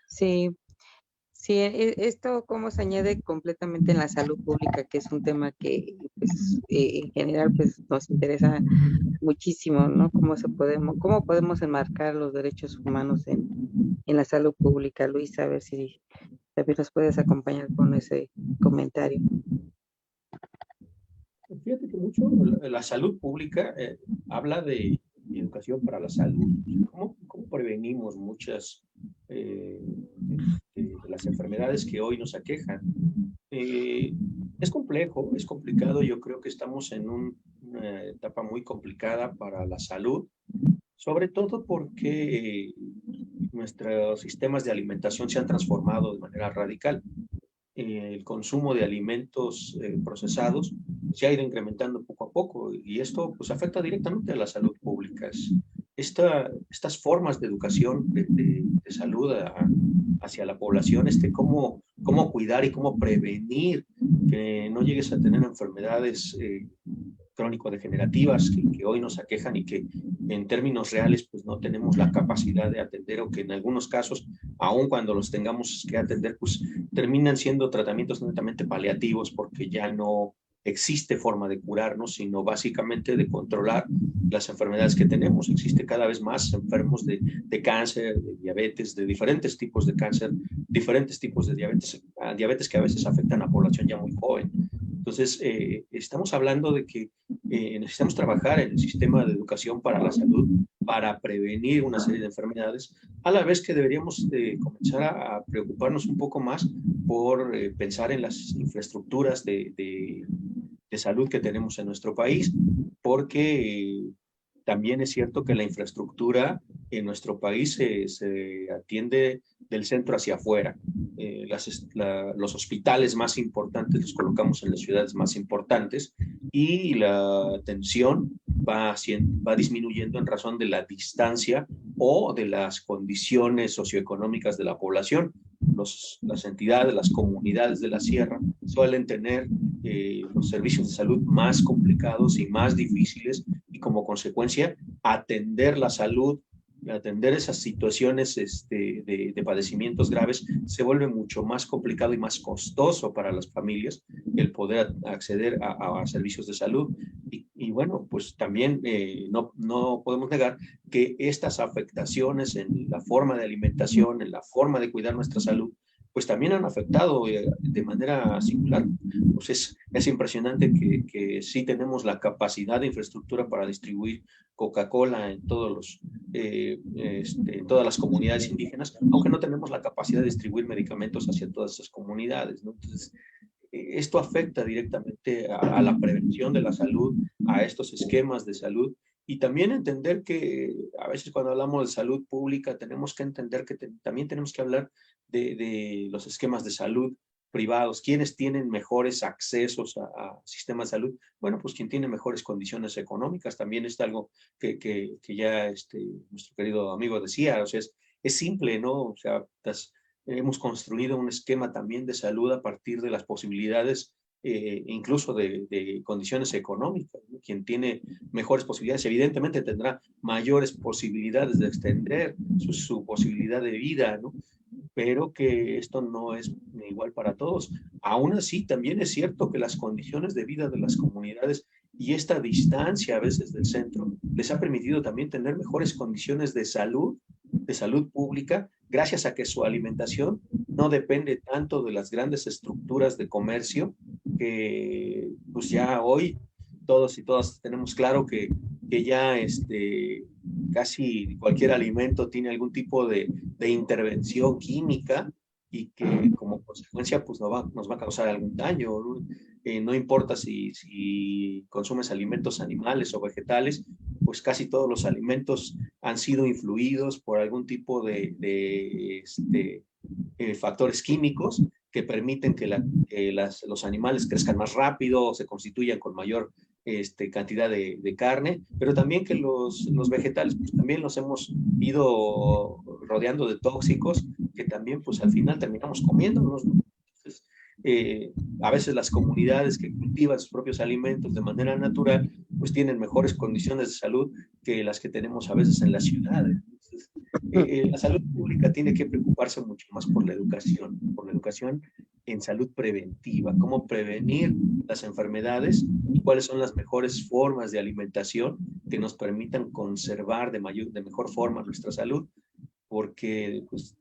Sí, sí, esto cómo se añade completamente en la salud pública, que es un tema que pues, en general pues, nos interesa muchísimo, ¿no? Cómo podemos enmarcar los derechos humanos en la salud pública. Luis, a ver si también nos puedes acompañar con ese comentario. Fíjate que mucho la salud pública habla de educación para la salud. ¿Cómo prevenimos muchas de las enfermedades que hoy nos aquejan? Es complejo, es complicado. Yo creo que estamos en una etapa muy complicada para la salud, sobre todo porque nuestros sistemas de alimentación se han transformado de manera radical. El consumo de alimentos procesados se ha ido incrementando poco a poco y esto pues afecta directamente a la salud pública. Estas formas de educación de salud hacia la población, cómo cuidar y cómo prevenir que no llegues a tener enfermedades crónico-degenerativas que hoy nos aquejan y que en términos reales pues no tenemos la capacidad de atender, o que en algunos casos, aun cuando los tengamos que atender, pues terminan siendo tratamientos netamente paliativos porque ya no existe forma de curarnos, sino básicamente de controlar las enfermedades que tenemos. Existe cada vez más enfermos de cáncer, de diabetes, de diferentes tipos de cáncer, diferentes tipos de diabetes que a veces afectan a población ya muy joven. Entonces, estamos hablando de que necesitamos trabajar en el sistema de educación para la salud para prevenir una serie de enfermedades, a la vez que deberíamos comenzar a preocuparnos un poco más por pensar en las infraestructuras de salud que tenemos en nuestro país, porque también es cierto que la infraestructura en nuestro país se atiende del centro hacia afuera. Los hospitales más importantes los colocamos en las ciudades más importantes y la atención va disminuyendo en razón de la distancia o de las condiciones socioeconómicas de la población. Las entidades, las comunidades de la sierra suelen tener los servicios de salud más complicados y más difíciles, y como consecuencia atender la salud, atender esas situaciones de padecimientos graves se vuelve mucho más complicado y más costoso para las familias el poder acceder a servicios de salud. Y bueno, pues también no podemos negar que estas afectaciones en la forma de alimentación, en la forma de cuidar nuestra salud, pues también han afectado de manera singular. Pues es impresionante que sí tenemos la capacidad de infraestructura para distribuir Coca-Cola en todas las comunidades indígenas, aunque no tenemos la capacidad de distribuir medicamentos hacia todas esas comunidades, ¿no? Entonces, esto afecta directamente a la prevención de la salud, a estos esquemas de salud, y también entender que a veces cuando hablamos de salud pública tenemos que entender que también tenemos que hablar de los esquemas de salud privados. ¿Quiénes tienen mejores accesos a sistemas de salud? Bueno, pues quien tiene mejores condiciones económicas. También es algo que ya nuestro querido amigo decía, o sea, es simple, ¿no? O sea, hemos construido un esquema también de salud a partir de las posibilidades, incluso de condiciones económicas, ¿no? Quien tiene mejores posibilidades, evidentemente tendrá mayores posibilidades de extender su posibilidad de vida, ¿no? Pero que esto no es igual para todos. Aún así, también es cierto que las condiciones de vida de las comunidades y esta distancia a veces del centro les ha permitido también tener mejores condiciones de salud pública, gracias a que su alimentación no depende tanto de las grandes estructuras de comercio, que pues ya hoy todos y todas tenemos claro que ya casi cualquier alimento tiene algún tipo de intervención química y que como consecuencia pues nos va a causar algún daño, ¿no? No importa si consumes alimentos animales o vegetales, pues casi todos los alimentos han sido influidos por algún tipo de factores químicos que permiten que los animales crezcan más rápido, se constituyan con mayor cantidad de carne, pero también que los vegetales pues, también los hemos ido rodeando de tóxicos que también pues al final terminamos comiéndolos, ¿no? Entonces, a veces las comunidades que cultivan sus propios alimentos de manera natural pues tienen mejores condiciones de salud que las que tenemos a veces en las ciudades. Entonces, la salud pública tiene que preocuparse mucho más por la educación en salud preventiva, cómo prevenir las enfermedades y cuáles son las mejores formas de alimentación que nos permitan conservar de mejor forma nuestra salud, porque pues,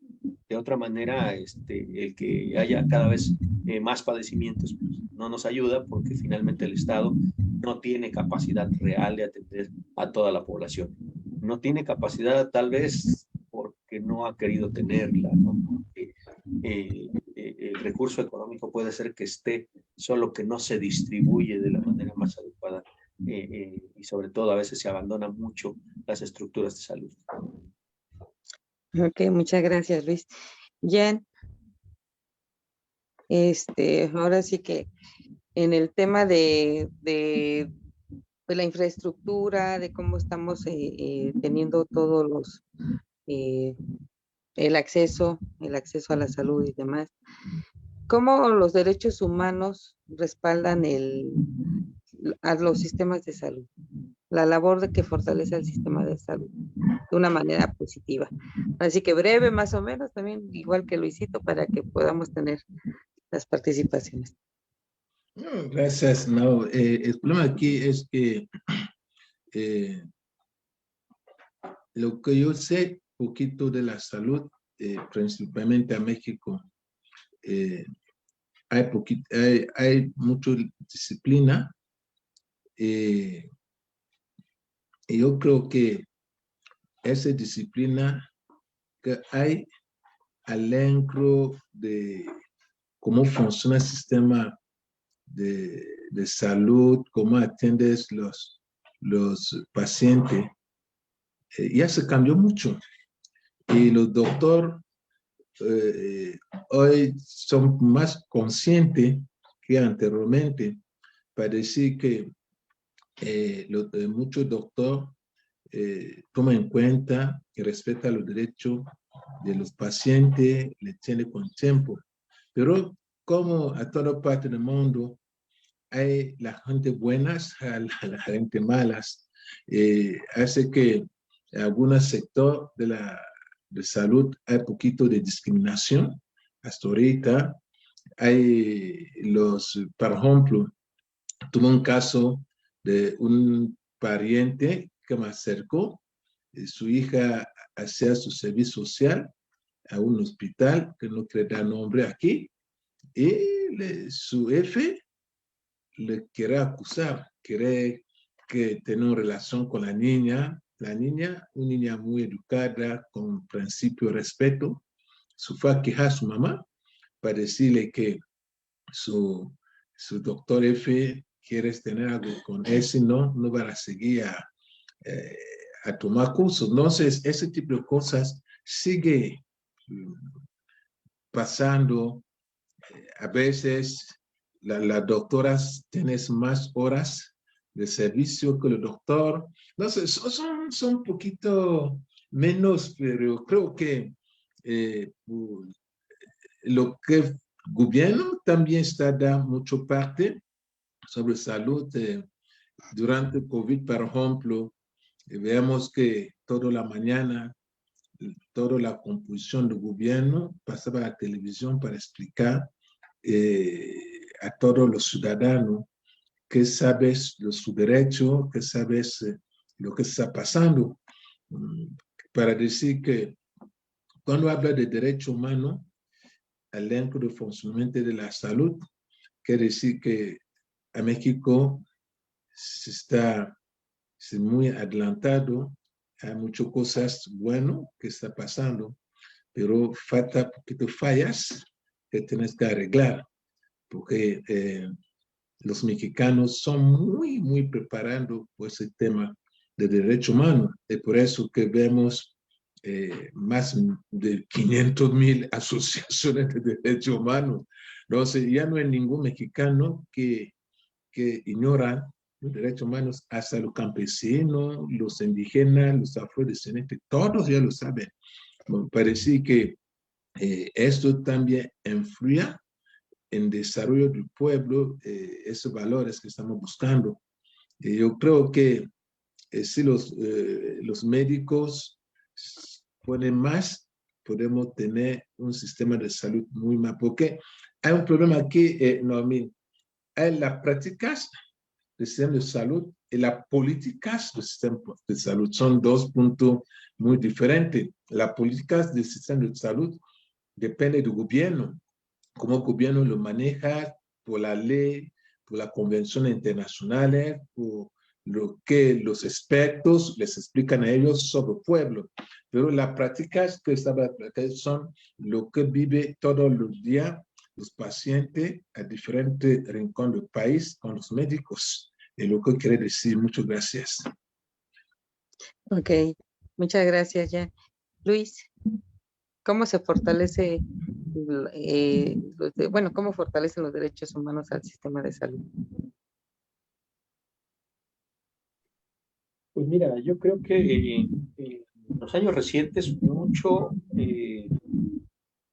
de otra manera el que haya cada vez más padecimientos pues, no nos ayuda porque finalmente el Estado no tiene capacidad real de atender a toda la población. No tiene capacidad tal vez porque no ha querido tenerla, ¿no? Porque, el recurso económico puede ser que esté, solo que no se distribuye de la manera más adecuada y sobre todo a veces se abandonan mucho las estructuras de salud. Ok, muchas gracias, Luis. Jan, ahora sí que en el tema de la infraestructura, de cómo estamos teniendo todos los, el acceso a la salud y demás, ¿cómo los derechos humanos respaldan a los sistemas de salud? La labor de que fortalece el sistema de salud de una manera positiva. Así que breve, más o menos, también igual que Luisito, para que podamos tener las participaciones. No, gracias. No, el problema aquí es que lo que yo sé poquito de la salud, principalmente a México, hay mucha disciplina. Y yo creo que esa disciplina que hay adentro de cómo funciona el sistema de salud, cómo atiendes los pacientes, ya se cambió mucho. Y los doctores hoy son más conscientes que anteriormente para decir que muchos doctores toman en cuenta y respetan los derechos de los pacientes, le tienen con tiempo. Pero como a toda parte del mundo hay la gente buenas, la gente malas, hace que en algunos sectores de salud hay poquito de discriminación. Hasta ahorita hay por ejemplo, tuve un caso de un pariente que me acercó, su hija hacía su servicio social a un hospital, que no quiere dar nombre aquí, y su jefe le quiere acusar, quiere que tenga una relación con la niña, una niña muy educada, con principio de respeto, se fue a quejar a su mamá para decirle que su doctor jefe quiere tener algo con él, si no van a seguir a tomar cursos. Entonces, ese tipo de cosas sigue pasando. A veces las doctoras tienen más horas de servicio que el doctor. Entonces, son un poquito menos, pero creo que lo que el gobierno también está dando mucho parte sobre salud. Durante el COVID, por ejemplo, vemos que toda la mañana, toda la composición del gobierno pasaba a la televisión para explicar a todos los ciudadanos qué sabes de su derecho, qué sabes lo que está pasando. Para decir que cuando habla de derecho humano, dentro del funcionamiento de la salud, quiere decir que a México se está muy adelantado, hay muchas cosas buenas que está pasando, pero falta poquito fallas que tienes que arreglar, porque los mexicanos son muy preparados por ese tema de derechos humanos. Es por eso que vemos más de 500,000 asociaciones de derechos humanos. Entonces, ya no hay ningún mexicano que ignora los derechos humanos, hasta los campesinos, los indígenas, los afrodescendientes, todos ya lo saben. Me parece que esto también influye en el desarrollo del pueblo, esos valores que estamos buscando. Yo creo que si los médicos ponen más, podemos tener un sistema de salud muy más, porque hay un problema aquí, Noemí, hay las prácticas del sistema de salud y las políticas del sistema de salud. Son dos puntos muy diferentes. Las políticas del sistema de salud dependen del gobierno, cómo el gobierno lo maneja, por la ley, por las convenciones internacionales, por lo que los expertos les explican a ellos sobre el pueblo. Pero las prácticas que son lo que vive todos los días los pacientes a diferentes rincones del país con los médicos. Es lo que quiere decir. Muchas gracias. Ok, muchas gracias, ya. Luis, ¿cómo se fortalece, cómo fortalecen los derechos humanos al sistema de salud? Pues mira, yo creo que en los años recientes mucho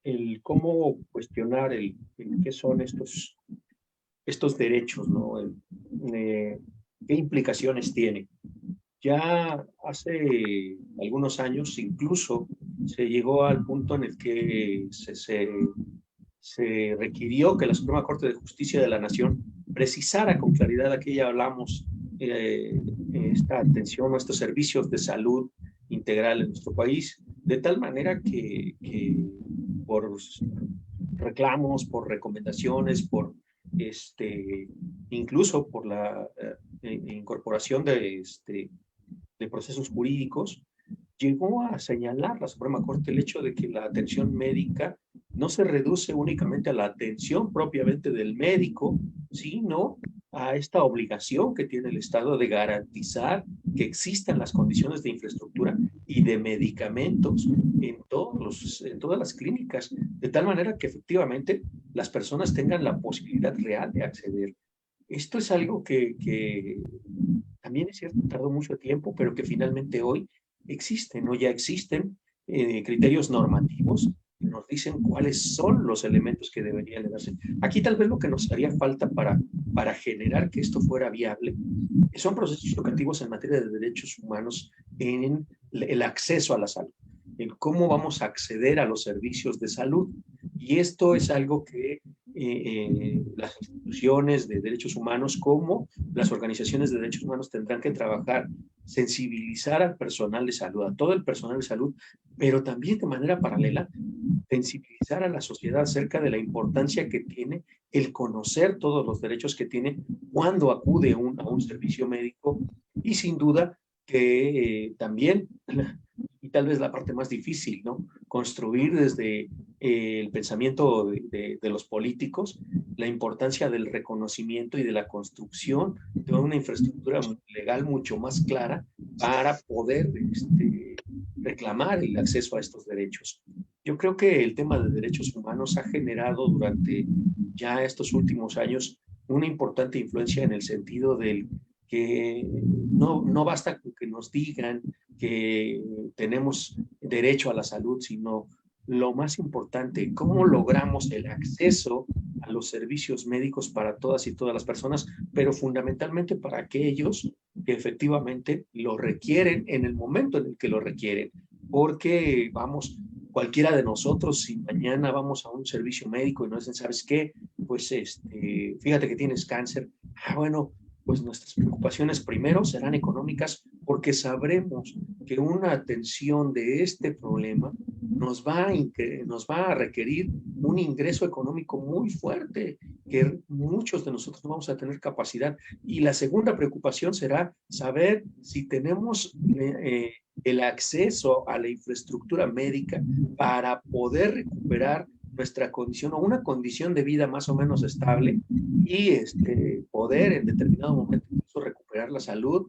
el cómo cuestionar el qué son estos derechos, ¿no? ¿Qué implicaciones tiene? Ya hace algunos años incluso se llegó al punto en el que se requirió que la Suprema Corte de Justicia de la Nación precisara con claridad a qué ya hablamos esta atención o estos servicios de salud integral en nuestro país, de tal manera que por reclamos, por recomendaciones, por incluso por la incorporación de procesos jurídicos, llegó a señalar la Suprema Corte el hecho de que la atención médica no se reduce únicamente a la atención propiamente del médico, sino a esta obligación que tiene el Estado de garantizar que existan las condiciones de infraestructura y de medicamentos en todas las clínicas, de tal manera que efectivamente las personas tengan la posibilidad real de acceder. Esto es algo que también es cierto, tardó mucho tiempo, pero que finalmente hoy existen, ¿no? Ya existen criterios normativos que nos dicen cuáles son los elementos que deberían darse. Aquí tal vez lo que nos haría falta para generar que esto fuera viable son procesos educativos en materia de derechos humanos en el acceso a la salud, en cómo vamos a acceder a los servicios de salud. Y esto es algo que las instituciones de derechos humanos como las organizaciones de derechos humanos tendrán que trabajar, sensibilizar al personal de salud, a todo el personal de salud, pero también de manera paralela sensibilizar a la sociedad acerca de la importancia que tiene el conocer todos los derechos que tiene cuando acude a un servicio médico, y sin duda que también, y tal vez la parte más difícil, ¿no? Construir desde el pensamiento de los políticos la importancia del reconocimiento y de la construcción de una infraestructura legal mucho más clara para poder reclamar el acceso a estos derechos. Yo creo que el tema de derechos humanos ha generado durante ya estos últimos años una importante influencia en el sentido del que no basta con que nos digan que tenemos derecho a la salud, sino lo más importante, cómo logramos el acceso a los servicios médicos para todas y todas las personas, pero fundamentalmente para aquellos que efectivamente lo requieren en el momento en el que lo requieren. Porque, vamos, cualquiera de nosotros, si mañana vamos a un servicio médico y nos dicen, ¿sabes qué? Pues fíjate que tienes cáncer. Bueno, pues nuestras preocupaciones primero serán económicas, porque sabremos que una atención de este problema nos va a requerir un ingreso económico muy fuerte, que muchos de nosotros no vamos a tener capacidad. Y la segunda preocupación será saber si tenemos el acceso a la infraestructura médica para poder recuperar nuestra condición o una condición de vida más o menos estable y poder en determinado momento incluso recuperar recuperar la salud,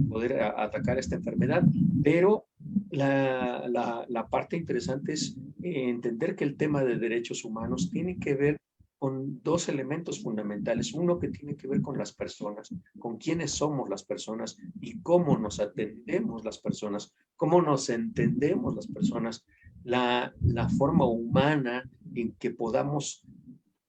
poder atacar esta enfermedad, pero la parte interesante es entender que el tema de derechos humanos tiene que ver con dos elementos fundamentales. Uno que tiene que ver con las personas, con quiénes somos las personas y cómo nos atendemos las personas, cómo nos entendemos las personas, la forma humana en que podamos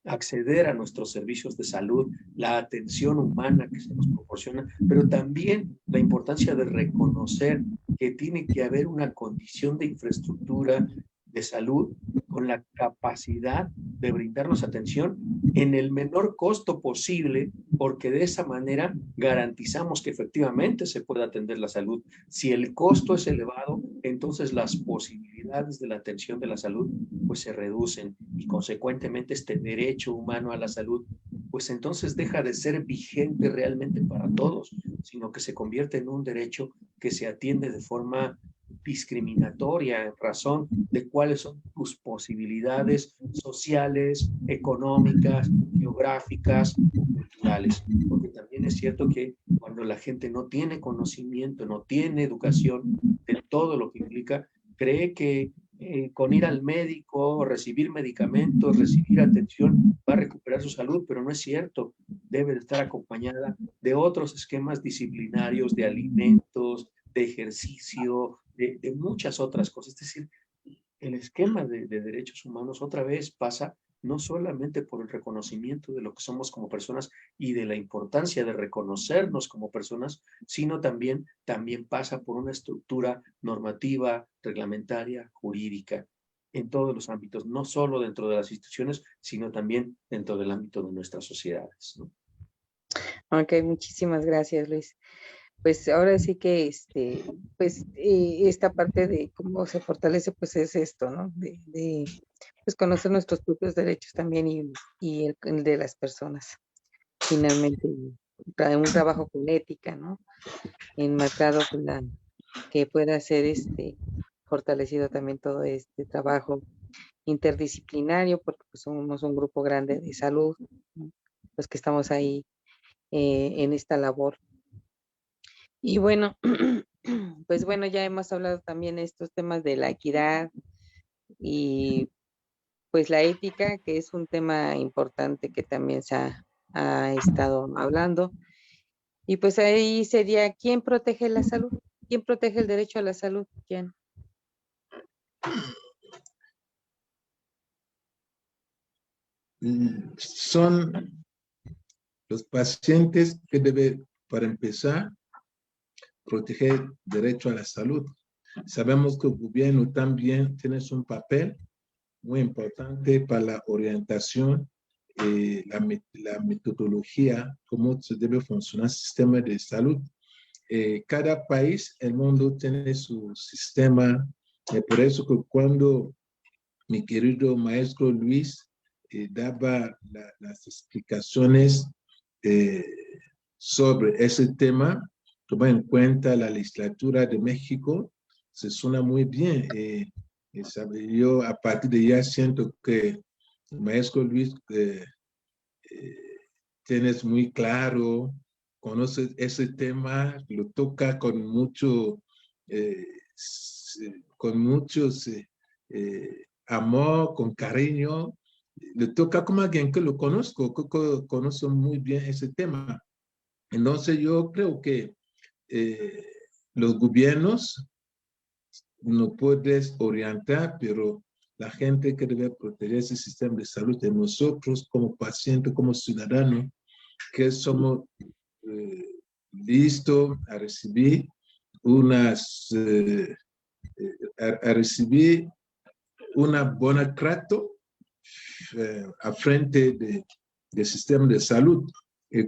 acceder a nuestros servicios de salud, la atención humana que se nos proporciona, pero también la importancia de reconocer que tiene que haber una condición de infraestructura de salud con la capacidad de brindarnos atención en el menor costo posible, porque de esa manera garantizamos que efectivamente se pueda atender la salud. Si el costo es elevado, entonces las posibilidades de la atención de la salud pues se reducen y consecuentemente este derecho humano a la salud pues entonces deja de ser vigente realmente para todos, sino que se convierte en un derecho que se atiende de forma discriminatoria en razón de cuáles son tus posibilidades sociales, económicas, geográficas, culturales. Porque también es cierto que cuando la gente no tiene conocimiento, no tiene educación de todo lo que implica, cree que con ir al médico, recibir medicamentos, recibir atención, va a recuperar su salud, pero no es cierto. Debe de estar acompañada de otros esquemas disciplinarios, de alimentos, de ejercicio, de muchas otras cosas. Es decir, el esquema de derechos humanos otra vez pasa no solamente por el reconocimiento de lo que somos como personas y de la importancia de reconocernos como personas, sino también pasa por una estructura normativa, reglamentaria, jurídica, en todos los ámbitos, no solo dentro de las instituciones, sino también dentro del ámbito de nuestras sociedades, ¿no? Ok, muchísimas gracias, Luis. Pues ahora sí que esta parte de cómo se fortalece, pues es esto, ¿no? De pues conocer nuestros propios derechos también y el de las personas. Finalmente, un trabajo con ética, ¿no? Enmarcado con que pueda ser fortalecido también todo este trabajo interdisciplinario, porque pues, somos un grupo grande de salud, ¿no? Los que estamos ahí en esta labor. Y bueno, pues bueno, ya hemos hablado también de estos temas de la equidad y pues la ética, que es un tema importante que también se ha estado hablando. Y pues ahí sería, ¿quién protege la salud? ¿Quién protege el derecho a la salud? ¿Quién? Son los pacientes que deben, para empezar, proteger derecho a la salud. Sabemos que el gobierno también tiene un papel muy importante para la orientación, la metodología, cómo se debe funcionar el sistema de salud. Cada país, el mundo tiene su sistema, por eso que cuando mi querido maestro Luis daba las explicaciones sobre ese tema, toma en cuenta la legislatura de México, se suena muy bien. Yo a partir de ya siento que el maestro Luis tienes muy claro, conoce ese tema, lo toca con mucho amor, con cariño, le toca como alguien que lo conozco, que conoce muy bien ese tema. Entonces yo creo que los gobiernos no puedes orientar, pero la gente que debe proteger ese sistema de salud de nosotros como pacientes, como ciudadanos, que somos listos a recibir a recibir una buena trato a frente del sistema de salud.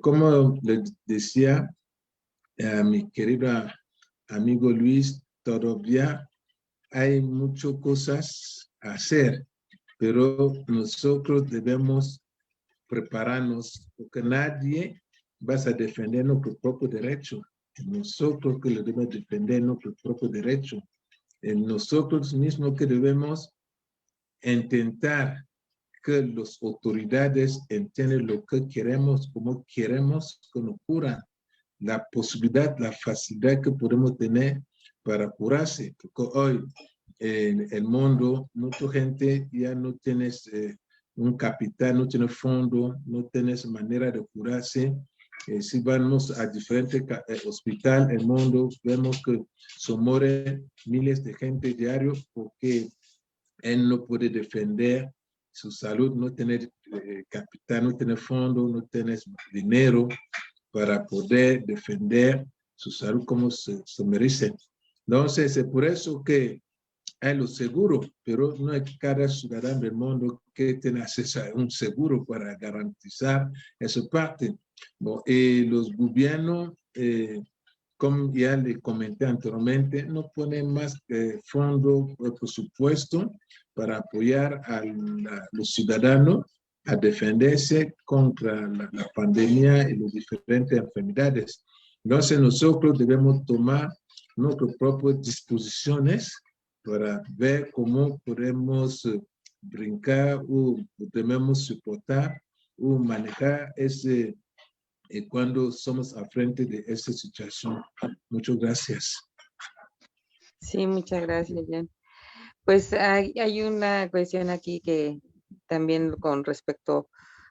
Como le decía a mi querido amigo Luis, todavía hay muchas cosas a hacer, pero nosotros debemos prepararnos porque nadie va a defender nuestro propio derecho. Nosotros que le debemos defender nuestro propio derecho. Nosotros mismos que debemos intentar que las autoridades entiendan lo que queremos, cómo queremos que nos curan. la posibilidad, la facilidad que podemos tener para curarse, porque hoy en el mundo mucha gente ya no tiene un capital, no tiene fondo, no tiene manera de curarse. Si vamos a diferentes hospitales en el mundo, vemos que se mueren miles de gente diarios porque él no puede defender su salud, no tiene capital, no tiene fondo, no tiene dinero para poder defender su salud como se merece. Entonces, es por eso que hay los seguros, pero no hay cada ciudadano del mundo que tiene acceso a un seguro para garantizar esa parte. Bueno, los gobiernos, como ya le comenté anteriormente, no ponen más fondos o presupuesto para apoyar a los ciudadanos a defenderse contra la pandemia y las diferentes enfermedades. Entonces, nosotros debemos tomar nuestras propias disposiciones para ver cómo podemos brincar o debemos soportar o manejar ese cuando somos a frente de esta situación. Muchas gracias. Sí, muchas gracias, Jan. Pues hay una cuestión aquí que también con respecto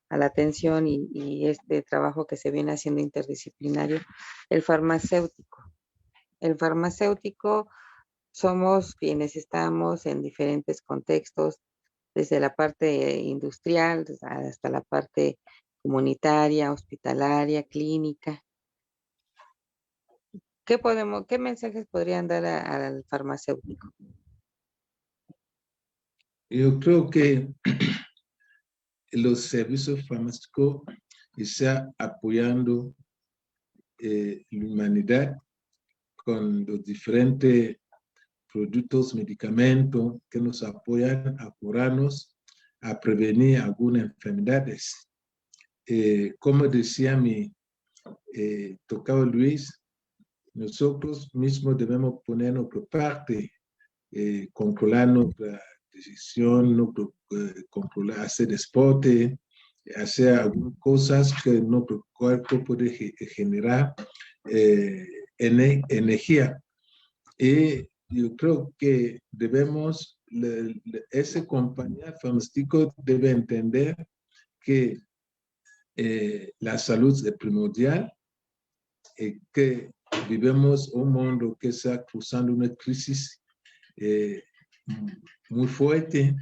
a la atención y este trabajo que se viene haciendo interdisciplinario, el farmacéutico. El farmacéutico somos quienes estamos en diferentes contextos, desde la parte industrial hasta la parte comunitaria, hospitalaria, clínica. ¿Qué mensajes podrían dar al farmacéutico? Yo creo que los servicios farmacéuticos están apoyando la humanidad con los diferentes productos, medicamentos que nos apoyan a curarnos, a prevenir algunas enfermedades. Como decía mi tocado Luis, nosotros mismos debemos poner nuestra parte, controlar nuestra decisión, controlar, hacer deporte, hacer algunas cosas que nuestro cuerpo puede generar energía. Y yo creo que debemos, esa compañía farmacéutica debe entender que la salud es primordial, que vivimos un mundo que está cruzando una crisis muy fuerte.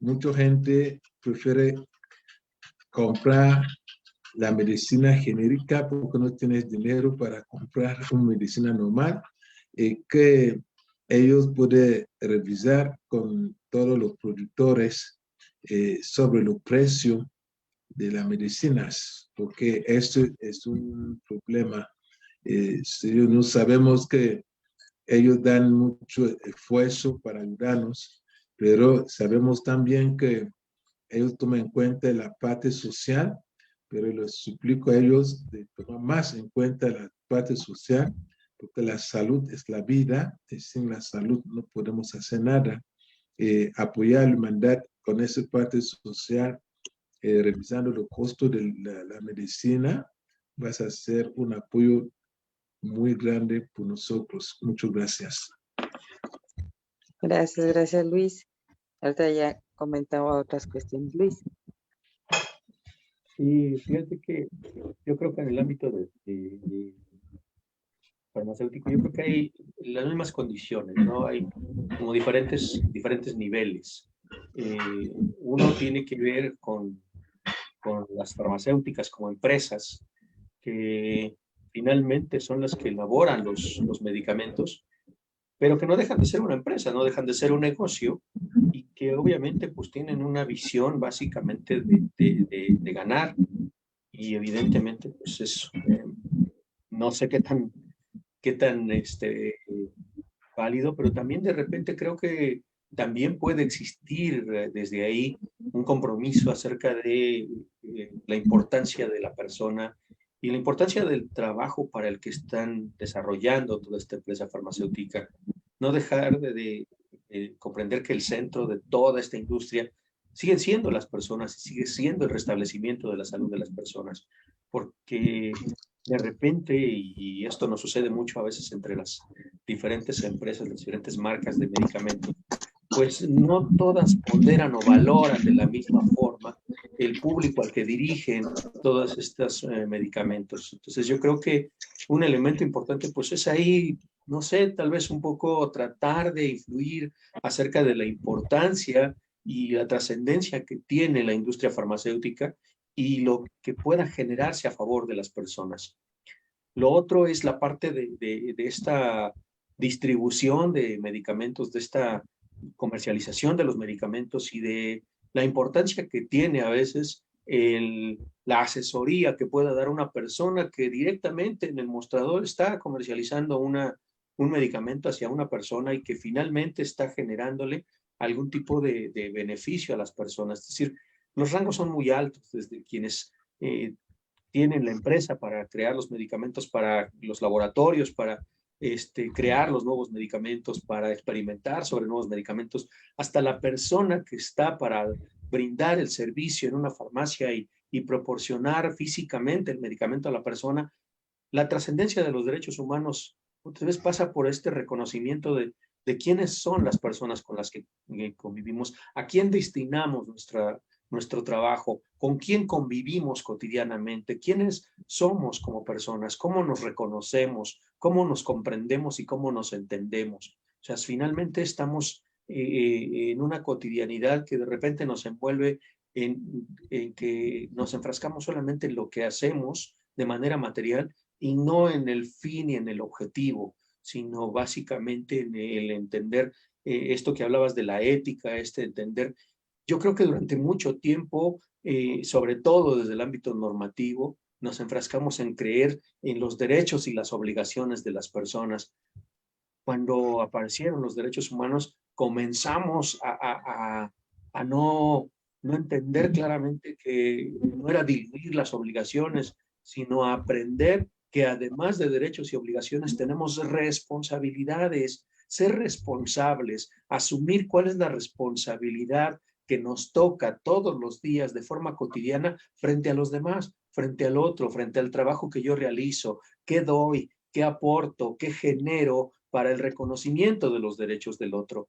Mucha gente prefiere comprar la medicina genérica porque no tienes dinero para comprar una medicina normal, que ellos pueden revisar con todos los productores sobre los precios de las medicinas, porque esto es un problema. No sabemos que ellos dan mucho esfuerzo para ayudarnos, pero sabemos también que ellos toman en cuenta la parte social, pero les suplico a ellos de tomar más en cuenta la parte social, porque la salud es la vida, y sin la salud no podemos hacer nada. Apoyar a la humanidad con esa parte social, revisando los costos de la medicina, va a ser un apoyo muy grande por nosotros. Muchas gracias. Gracias, Luis. Ahorita ya comentaba otras cuestiones, Luis. Sí, fíjate que yo creo que en el ámbito de farmacéutico, yo creo que hay las mismas condiciones, ¿no? Hay como diferentes niveles. Uno tiene que ver con las farmacéuticas como empresas que finalmente son las que elaboran los medicamentos, pero que no dejan de ser una empresa, no dejan de ser un negocio y que obviamente pues tienen una visión básicamente de ganar y evidentemente pues eso, no sé qué tan válido, pero también de repente creo que también puede existir desde ahí un compromiso acerca de la importancia de la persona y la importancia del trabajo para el que están desarrollando toda esta empresa farmacéutica. No dejar de comprender que el centro de toda esta industria siguen siendo las personas y sigue siendo el restablecimiento de la salud de las personas, porque de repente, y esto nos sucede mucho a veces entre las diferentes empresas, las diferentes marcas de medicamentos, pues no todas ponderan o valoran de la misma forma el público al que dirigen todos estos medicamentos. Entonces yo creo que un elemento importante pues es ahí, no sé, tal vez un poco tratar de influir acerca de la importancia y la trascendencia que tiene la industria farmacéutica y lo que pueda generarse a favor de las personas. Lo otro es la parte de esta distribución de medicamentos, de esta comercialización de los medicamentos y de la importancia que tiene a veces la asesoría que pueda dar una persona que directamente en el mostrador está comercializando un medicamento hacia una persona y que finalmente está generándole algún tipo de beneficio a las personas. Es decir, los rangos son muy altos, desde quienes tienen la empresa para crear los medicamentos, para los laboratorios, para crear los nuevos medicamentos, para experimentar sobre nuevos medicamentos, hasta la persona que está para brindar el servicio en una farmacia y proporcionar físicamente el medicamento a la persona. La trascendencia de los derechos humanos muchas veces pasa por este reconocimiento de quiénes son las personas con las que convivimos, a quién destinamos nuestro trabajo, con quién convivimos cotidianamente, quiénes somos como personas, cómo nos reconocemos, cómo nos comprendemos y cómo nos entendemos. O sea, finalmente estamos en una cotidianidad que de repente nos envuelve en que nos enfrascamos solamente en lo que hacemos de manera material y no en el fin y en el objetivo, sino básicamente en el entender esto que hablabas de la ética, entender. Yo creo que durante mucho tiempo, sobre todo desde el ámbito normativo, nos enfrascamos en creer en los derechos y las obligaciones de las personas. Cuando aparecieron los derechos humanos, comenzamos a no entender claramente que no era diluir las obligaciones, sino a aprender que además de derechos y obligaciones tenemos responsabilidades, ser responsables, asumir cuál es la responsabilidad que nos toca todos los días de forma cotidiana frente a los demás, frente al otro, frente al trabajo que yo realizo, qué doy, qué aporto, qué genero para el reconocimiento de los derechos del otro,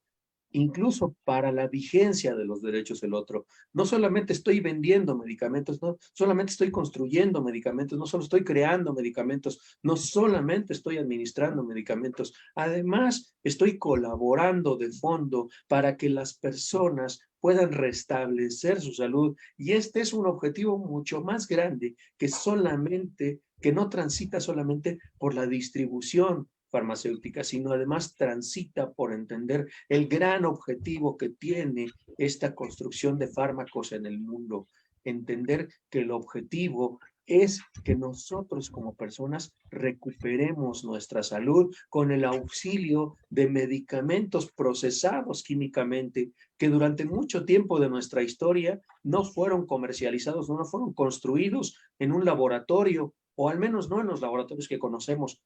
incluso para la vigencia de los derechos del otro. No solamente estoy vendiendo medicamentos, no solamente estoy construyendo medicamentos, no solo estoy creando medicamentos, no solamente estoy administrando medicamentos, además estoy colaborando de fondo para que las personas puedan restablecer su salud. Y este es un objetivo mucho más grande que no transita solamente por la distribución farmacéutica, sino además transita por entender el gran objetivo que tiene esta construcción de fármacos en el mundo. Entender que el objetivo es que nosotros como personas recuperemos nuestra salud con el auxilio de medicamentos procesados químicamente que durante mucho tiempo de nuestra historia no fueron comercializados, no fueron construidos en un laboratorio, o al menos no en los laboratorios que conocemos.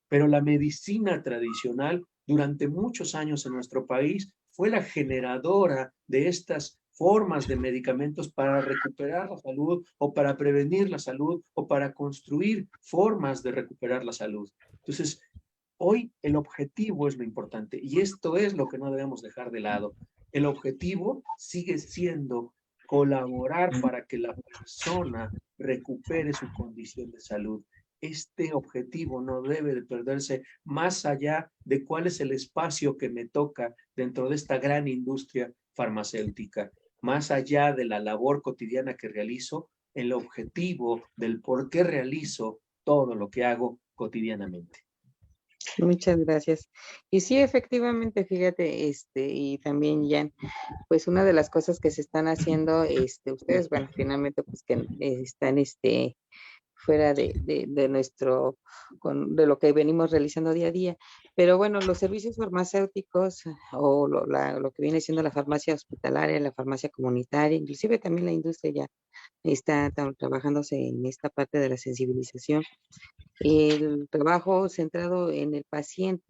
Pero la medicina tradicional durante muchos años en nuestro país fue la generadora de estas formas de medicamentos para recuperar la salud o para prevenir la salud o para construir formas de recuperar la salud. Entonces, hoy el objetivo es lo importante y esto es lo que no debemos dejar de lado. El objetivo sigue siendo colaborar para que la persona recupere su condición de salud. Este objetivo no debe de perderse más allá de cuál es el espacio que me toca dentro de esta gran industria farmacéutica, más allá de la labor cotidiana que realizo, el objetivo del por qué realizo todo lo que hago cotidianamente. Muchas gracias. Y sí, efectivamente, fíjate, y también Jan, pues una de las cosas que se están haciendo, ustedes, bueno, finalmente, pues que están, fuera de nuestro, de lo que venimos realizando día a día. Pero bueno, los servicios farmacéuticos o lo que viene siendo la farmacia hospitalaria, la farmacia comunitaria, inclusive también la industria ya está trabajándose en esta parte de la sensibilización. El trabajo centrado en el paciente,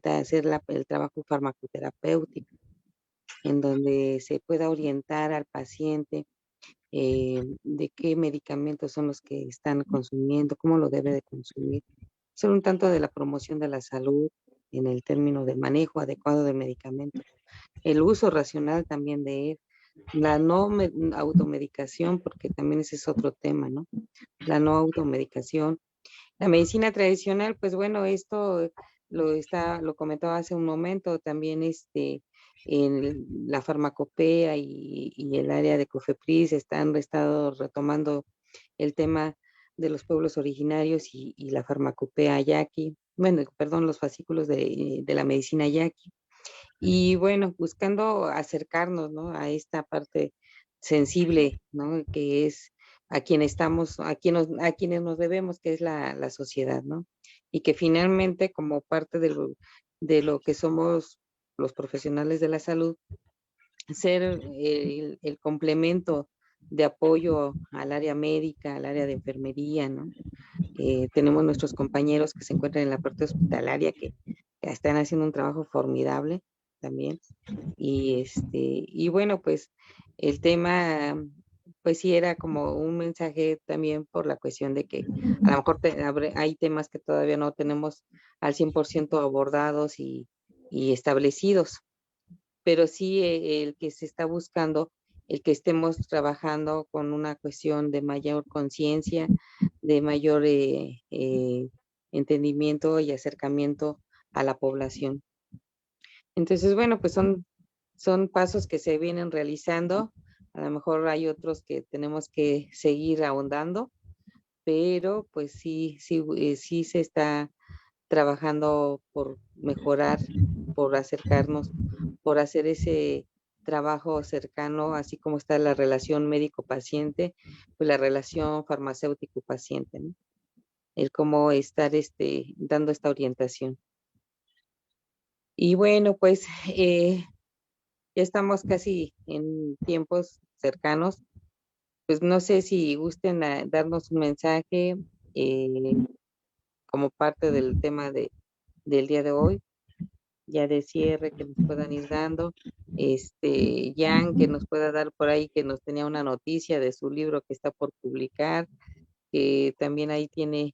hacer el trabajo farmacoterapéutico, en donde se pueda orientar al paciente de qué medicamentos son los que están consumiendo, cómo lo debe de consumir. Son un tanto de la promoción de la salud en el término de manejo adecuado de medicamentos, el uso racional también de él, la no automedicación, porque también ese es otro tema, ¿no? La no automedicación. La medicina tradicional, pues bueno, esto lo comentaba hace un momento, también en la farmacopea y el área de COFEPRIS han estado retomando el tema de los pueblos originarios y la farmacopea yaqui, bueno, perdón, los fascículos de la medicina yaqui. Y bueno, buscando acercarnos, ¿no?, a esta parte sensible, ¿no?, que es a quien estamos, a quienes nos debemos, que es la sociedad, ¿no? Y que finalmente, como parte de lo que somos los profesionales de la salud, ser el complemento de apoyo al área médica, al área de enfermería, ¿no? Tenemos nuestros compañeros que se encuentran en la parte hospitalaria que están haciendo un trabajo formidable también. Y bueno, pues el tema, pues sí era como un mensaje también por la cuestión de que a lo mejor hay temas que todavía no tenemos al 100% abordados y establecidos, pero sí el que se está buscando, el que estemos trabajando con una cuestión de mayor conciencia, de mayor entendimiento y acercamiento a la población. Entonces, bueno, pues son pasos que se vienen realizando. A lo mejor hay otros que tenemos que seguir ahondando, pero pues sí se está trabajando por mejorar, por acercarnos, por hacer ese trabajo cercano, así como está la relación médico-paciente, pues la relación farmacéutico-paciente, ¿no? El cómo estar dando esta orientación. Y bueno, pues ya estamos casi en tiempos cercanos. Pues no sé si gusten darnos un mensaje como parte del tema del día de hoy, ya de cierre, que nos puedan ir dando. Jan, que nos pueda dar por ahí, que nos tenía una noticia de su libro que está por publicar, que también ahí tiene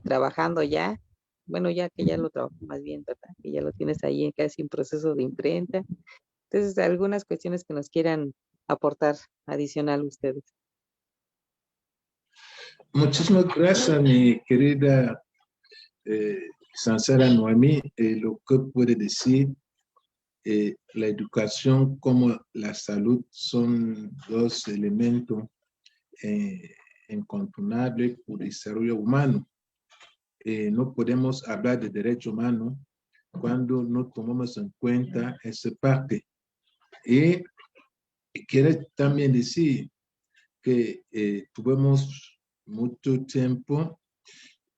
trabajando ya. Bueno, ya que ya lo trabajó más bien, ¿verdad? Que ya lo tienes ahí casi en proceso de imprenta. Entonces, algunas cuestiones que nos quieran aportar adicional ustedes. Muchísimas gracias, mi querida Sansara Noemí. Lo que puede decir, la educación como la salud son dos elementos incontornables para el desarrollo humano. No podemos hablar de derecho humano cuando no tomamos en cuenta esa parte. Y quiero también decir que tuvimos mucho tiempo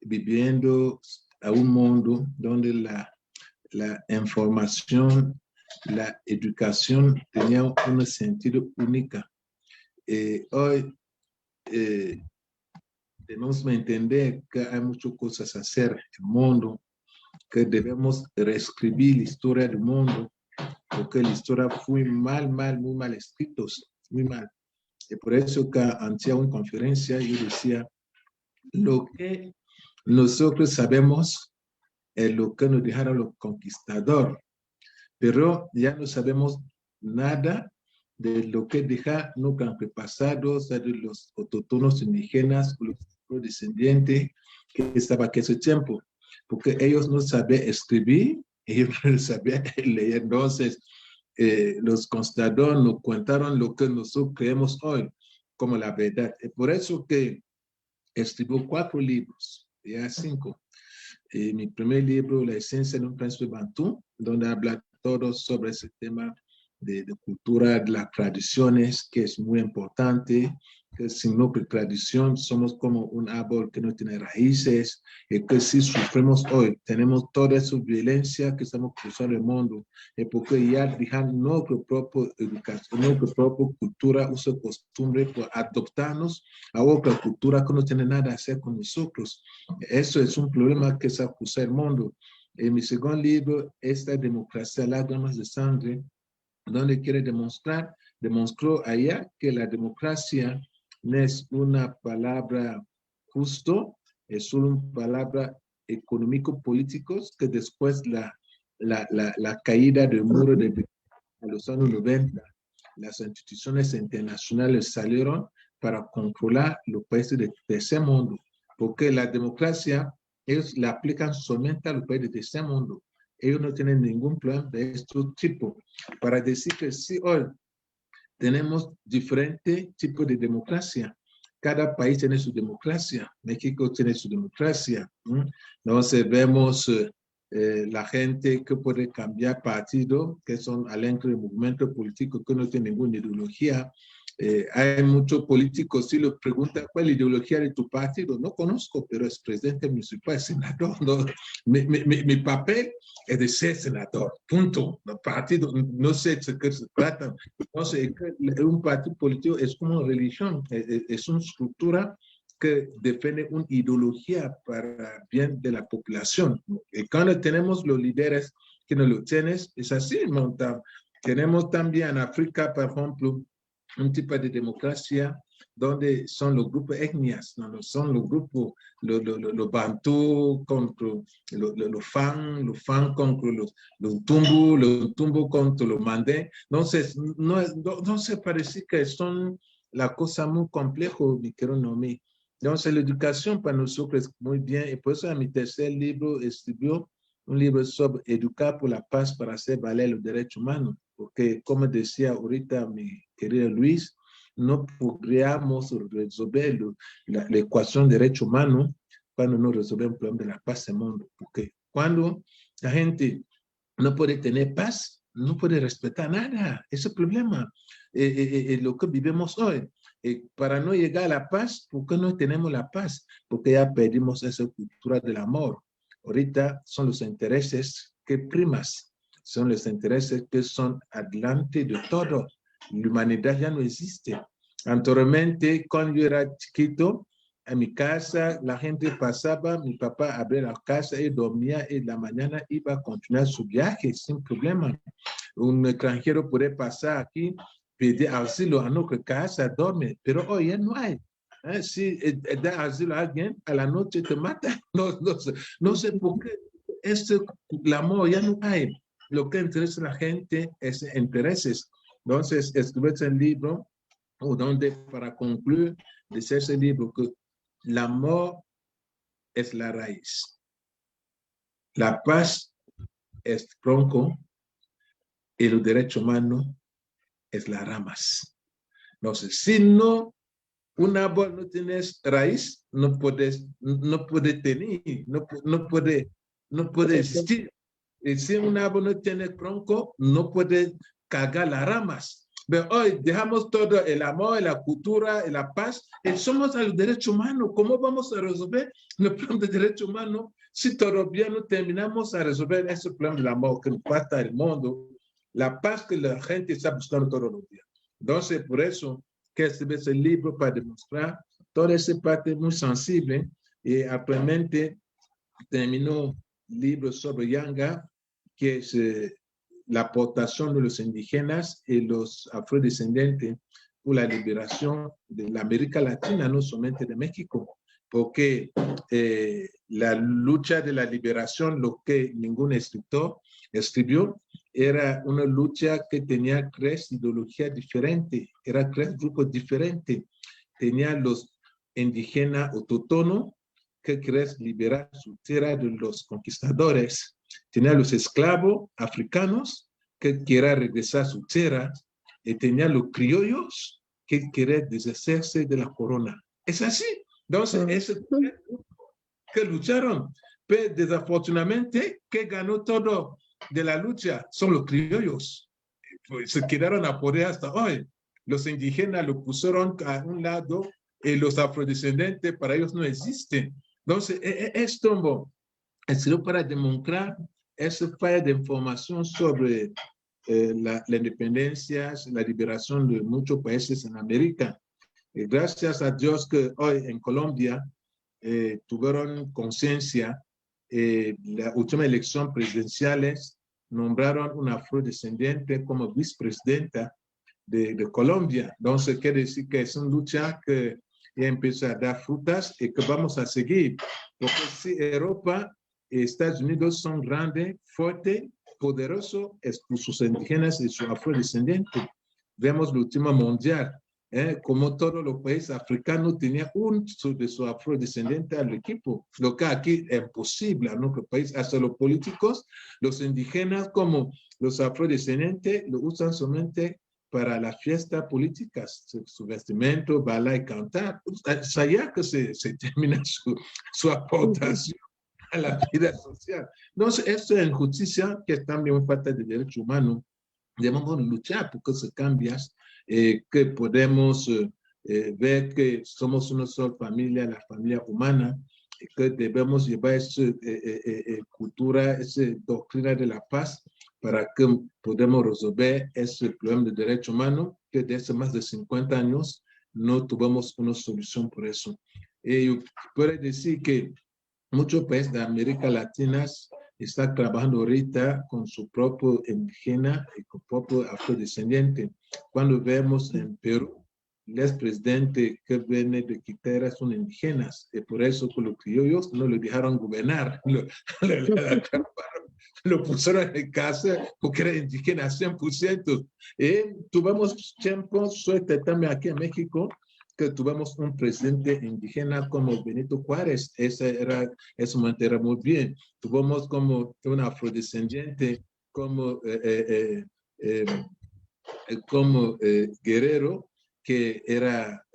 viviendo a un mundo donde la información, la educación tenía un sentido único. Hoy debemos entender que hay muchas cosas a hacer en el mundo, que debemos reescribir la historia del mundo, porque la historia fue muy mal escrita, muy mal. Y por eso que ante una conferencia yo decía, lo que nosotros sabemos es lo que nos dejaron los conquistadores, pero ya no sabemos nada de lo que dejaron nuestros antepasados, de los autóctonos indígenas, los descendientes que estaban en ese tiempo, porque ellos no sabían escribir, ellos no sabían leer. Entonces, los conquistadores nos contaron lo que nosotros creemos hoy como la verdad. Y por eso que escribió 4 libros, ya 5. Mi primer libro, La esencia de un príncipe bantú, donde habla todo sobre ese tema de cultura, de las tradiciones, que es muy importante, que sin nuestra tradición somos como un árbol que no tiene raíces, y que si sufrimos hoy, tenemos toda esa violencia que estamos cruzando el mundo, porque ya dejan nuestra propia educación, nuestra propia cultura, uso costumbre, por adoptarnos a otra cultura que no tiene nada que hacer con nosotros. Eso es un problema que se acusa el mundo. En mi segundo libro, Esta democracia, lágrimas de sangre, donde quiere demostró allá que la democracia no es una palabra justo, es solo una palabra económico-políticos que después la caída del muro de los años 90, las instituciones internacionales salieron para controlar los países del tercer mundo, porque la democracia ellos la aplican solamente a los países del tercer mundo. Ellos no tienen ningún plan de este tipo. Para decir que sí, hoy tenemos diferentes tipos de democracia. Cada país tiene su democracia. México tiene su democracia. Entonces vemos la gente que puede cambiar partido, que son adentro del movimiento político, que no tiene ninguna ideología. Hay muchos políticos, si les preguntan cuál es la ideología de tu partido, no conozco, pero es presidente municipal, senador. No, mi papel es de ser senador, punto. El partido, no sé de qué se trata. No sé, un partido político es como una religión, es una estructura que defiende una ideología para bien de la población. Y cuando tenemos los líderes que no lo tienen, es así. Tenemos también en África, por ejemplo, un tipo de democracia donde son los grupos etnias, no son los grupos, los bantú contra los fan contra los tumbu contra los mandé. Entonces, no se parece que son la cosa muy compleja, mi querido Noemí. Entonces, la educación para nosotros es muy bien, y por eso en mi tercer libro escribió un libro sobre educar por la paz para hacer valer los derechos humanos, porque como decía ahorita mi querido Luis, no podríamos resolver la ecuación de derecho humano cuando no resolvemos el problema de la paz en el mundo, porque cuando la gente no puede tener paz, no puede respetar nada, ese es el problema, lo que vivimos hoy. Para no llegar a la paz, ¿por qué no tenemos la paz? Porque ya perdimos esa cultura del amor. Ahorita son los intereses que primas, son los intereses que son adelante de todo. La humanidad ya no existe. Anteriormente, cuando yo era chiquito, en mi casa la gente pasaba, mi papá abría la casa y dormía y en la mañana iba a continuar su viaje sin problema. Un extranjero puede pasar aquí, pedir asilo a nuestra casa, dorme, pero hoy ya no hay. Si da asilo a alguien, a la noche te mata. No sé por qué. El amor ya no hay. Lo que interesa a la gente es intereses. Entonces, escribí ese libro, donde para concluir, dice ese libro que el amor es la raíz. La paz es tronco y los derechos humanos es las ramas. Entonces, si no, un árbol no tiene raíz, no puede tener, no puede existir. Y si un árbol no tiene tronco, no puede cargar las ramas. Pero hoy dejamos todo el amor, la cultura, la paz, y somos a los derechos humanos. ¿Cómo vamos a resolver el problema de derechos humanos si todavía no terminamos a resolver ese problema del amor que nos falta el mundo? La paz que la gente está buscando todos los días. Entonces, por eso que escribí ese libro para demostrar toda esa parte muy sensible. Y actualmente terminó el libro sobre Yanga, que es la aportación de los indígenas y los afrodescendientes por la liberación de la América Latina, no solamente de México, porque la lucha de la liberación, lo que ningún escritor escribió, era una lucha que tenía 3 ideologías diferentes, eran 3 grupos diferentes. Tenía los indígenas autóctonos, que querían liberar su tierra de los conquistadores. Tenía los esclavos africanos, que querían regresar a su tierra. Y tenía los criollos, que querían deshacerse de la corona. Es así. Entonces, ese que lucharon. Pero desafortunadamente, que ganó todo de la lucha son los criollos. Pues se quedaron a poder hasta hoy. Los indígenas lo pusieron a un lado y los afrodescendientes para ellos no existen. Entonces, esto es para demostrar esa falla de información sobre la independencia, la liberación de muchos países en América. Y gracias a Dios que hoy en Colombia tuvieron conciencia. La última elección presidenciales nombraron una afrodescendiente como vicepresidenta de Colombia. Entonces, quiere decir que es una lucha que ya empieza a dar frutas y que vamos a seguir. Porque si Europa y Estados Unidos son grandes, fuertes, poderosos, es por sus indígenas y sus afrodescendientes. Vemos el último mundial, como todos los países africanos tenían un de su afrodescendiente al equipo. Lo que aquí es imposible en nuestro país. Hasta los políticos, los indígenas como los afrodescendientes lo usan solamente para las fiestas políticas, su vestimento, bailar y cantar. Es allá que se termina su aportación a la vida social. Entonces, esto es injusticia que es también falta de derechos humanos. Debemos luchar porque se cambia, que podemos ver que somos una sola familia, la familia humana, que debemos llevar esa cultura, esa doctrina de la paz para que podamos resolver ese problema de derechos humanos que desde hace más de 50 años no tuvimos una solución por eso. Yo puedo decir que muchos países de América Latina están trabajando ahorita con su propio indígena y con propio afrodescendiente. Cuando vemos en Perú, el expresidente que viene de Quintera son indígenas, y por eso con los criollos no le dejaron gobernar, lo pusieron en casa porque era indígena 100%. Tuvimos tiempo, suerte también aquí en México, que tuvimos un presidente indígena como Benito Juárez. Eso mantuvo muy bien. Tuvimos como un afrodescendiente como Guerrero, que era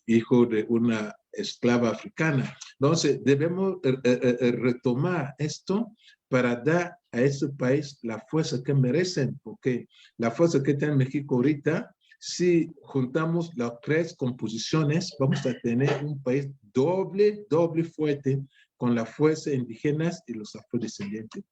hijo de una esclava africana. Entonces, debemos retomar esto para dar a ese país la fuerza que merecen, porque la fuerza que tiene México ahorita, si juntamos las tres composiciones, vamos a tener un país doble fuerte con la fuerza indígenas y los afrodescendientes.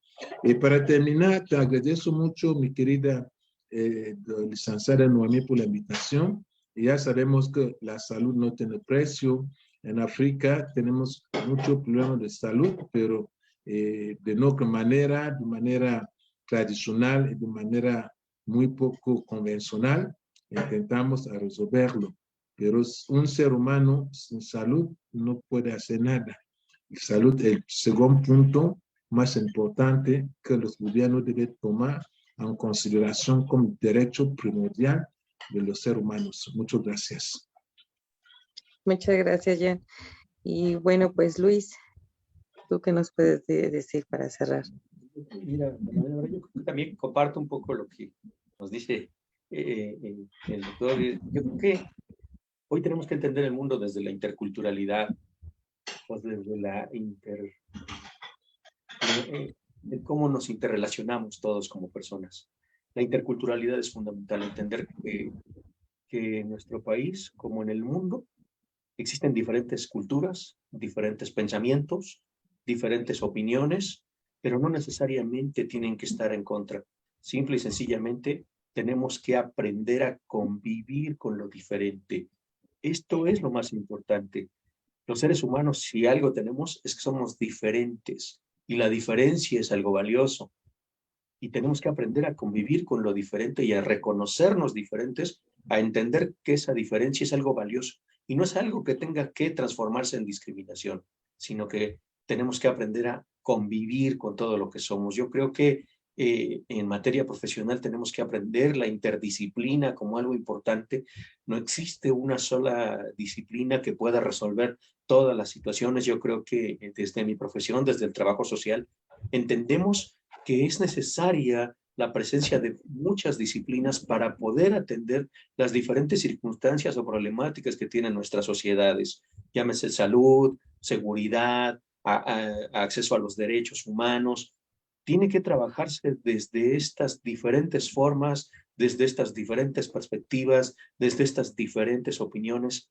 Y para terminar, te agradezco mucho, mi querida licenciada Noemí, por la invitación. Y ya sabemos que la salud no tiene precio. En África tenemos muchos problemas de salud, pero de otra manera, de manera tradicional y de manera muy poco convencional, intentamos resolverlo. Pero un ser humano sin salud no puede hacer nada. La salud es el segundo punto más importante que los gobiernos deben tomar en consideración como derecho primordial de los seres humanos. Muchas gracias. Muchas gracias, Jan. Y bueno, pues Luis, ¿tú qué nos puedes decir para cerrar? Mira, yo creo que también comparto un poco lo que nos dice el doctor. Yo creo que hoy tenemos que entender el mundo desde la interculturalidad, pues desde de cómo nos interrelacionamos todos como personas. La interculturalidad es fundamental, entender que en nuestro país, como en el mundo, existen diferentes culturas, diferentes pensamientos, diferentes opiniones, pero no necesariamente tienen que estar en contra. Simple y sencillamente tenemos que aprender a convivir con lo diferente. Esto es lo más importante. Los seres humanos, si algo tenemos, es que somos diferentes y la diferencia es algo valioso. Y tenemos que aprender a convivir con lo diferente y a reconocernos diferentes, a entender que esa diferencia es algo valioso y no es algo que tenga que transformarse en discriminación, sino que tenemos que aprender a convivir con todo lo que somos. Yo creo que en materia profesional tenemos que aprender la interdisciplina como algo importante. No existe una sola disciplina que pueda resolver todas las situaciones. Yo creo que desde mi profesión, desde el trabajo social, entendemos que es necesaria la presencia de muchas disciplinas para poder atender las diferentes circunstancias o problemáticas que tienen nuestras sociedades. Llámese salud, seguridad, acceso a los derechos humanos. Tiene que trabajarse desde estas diferentes formas, desde estas diferentes perspectivas, desde estas diferentes opiniones.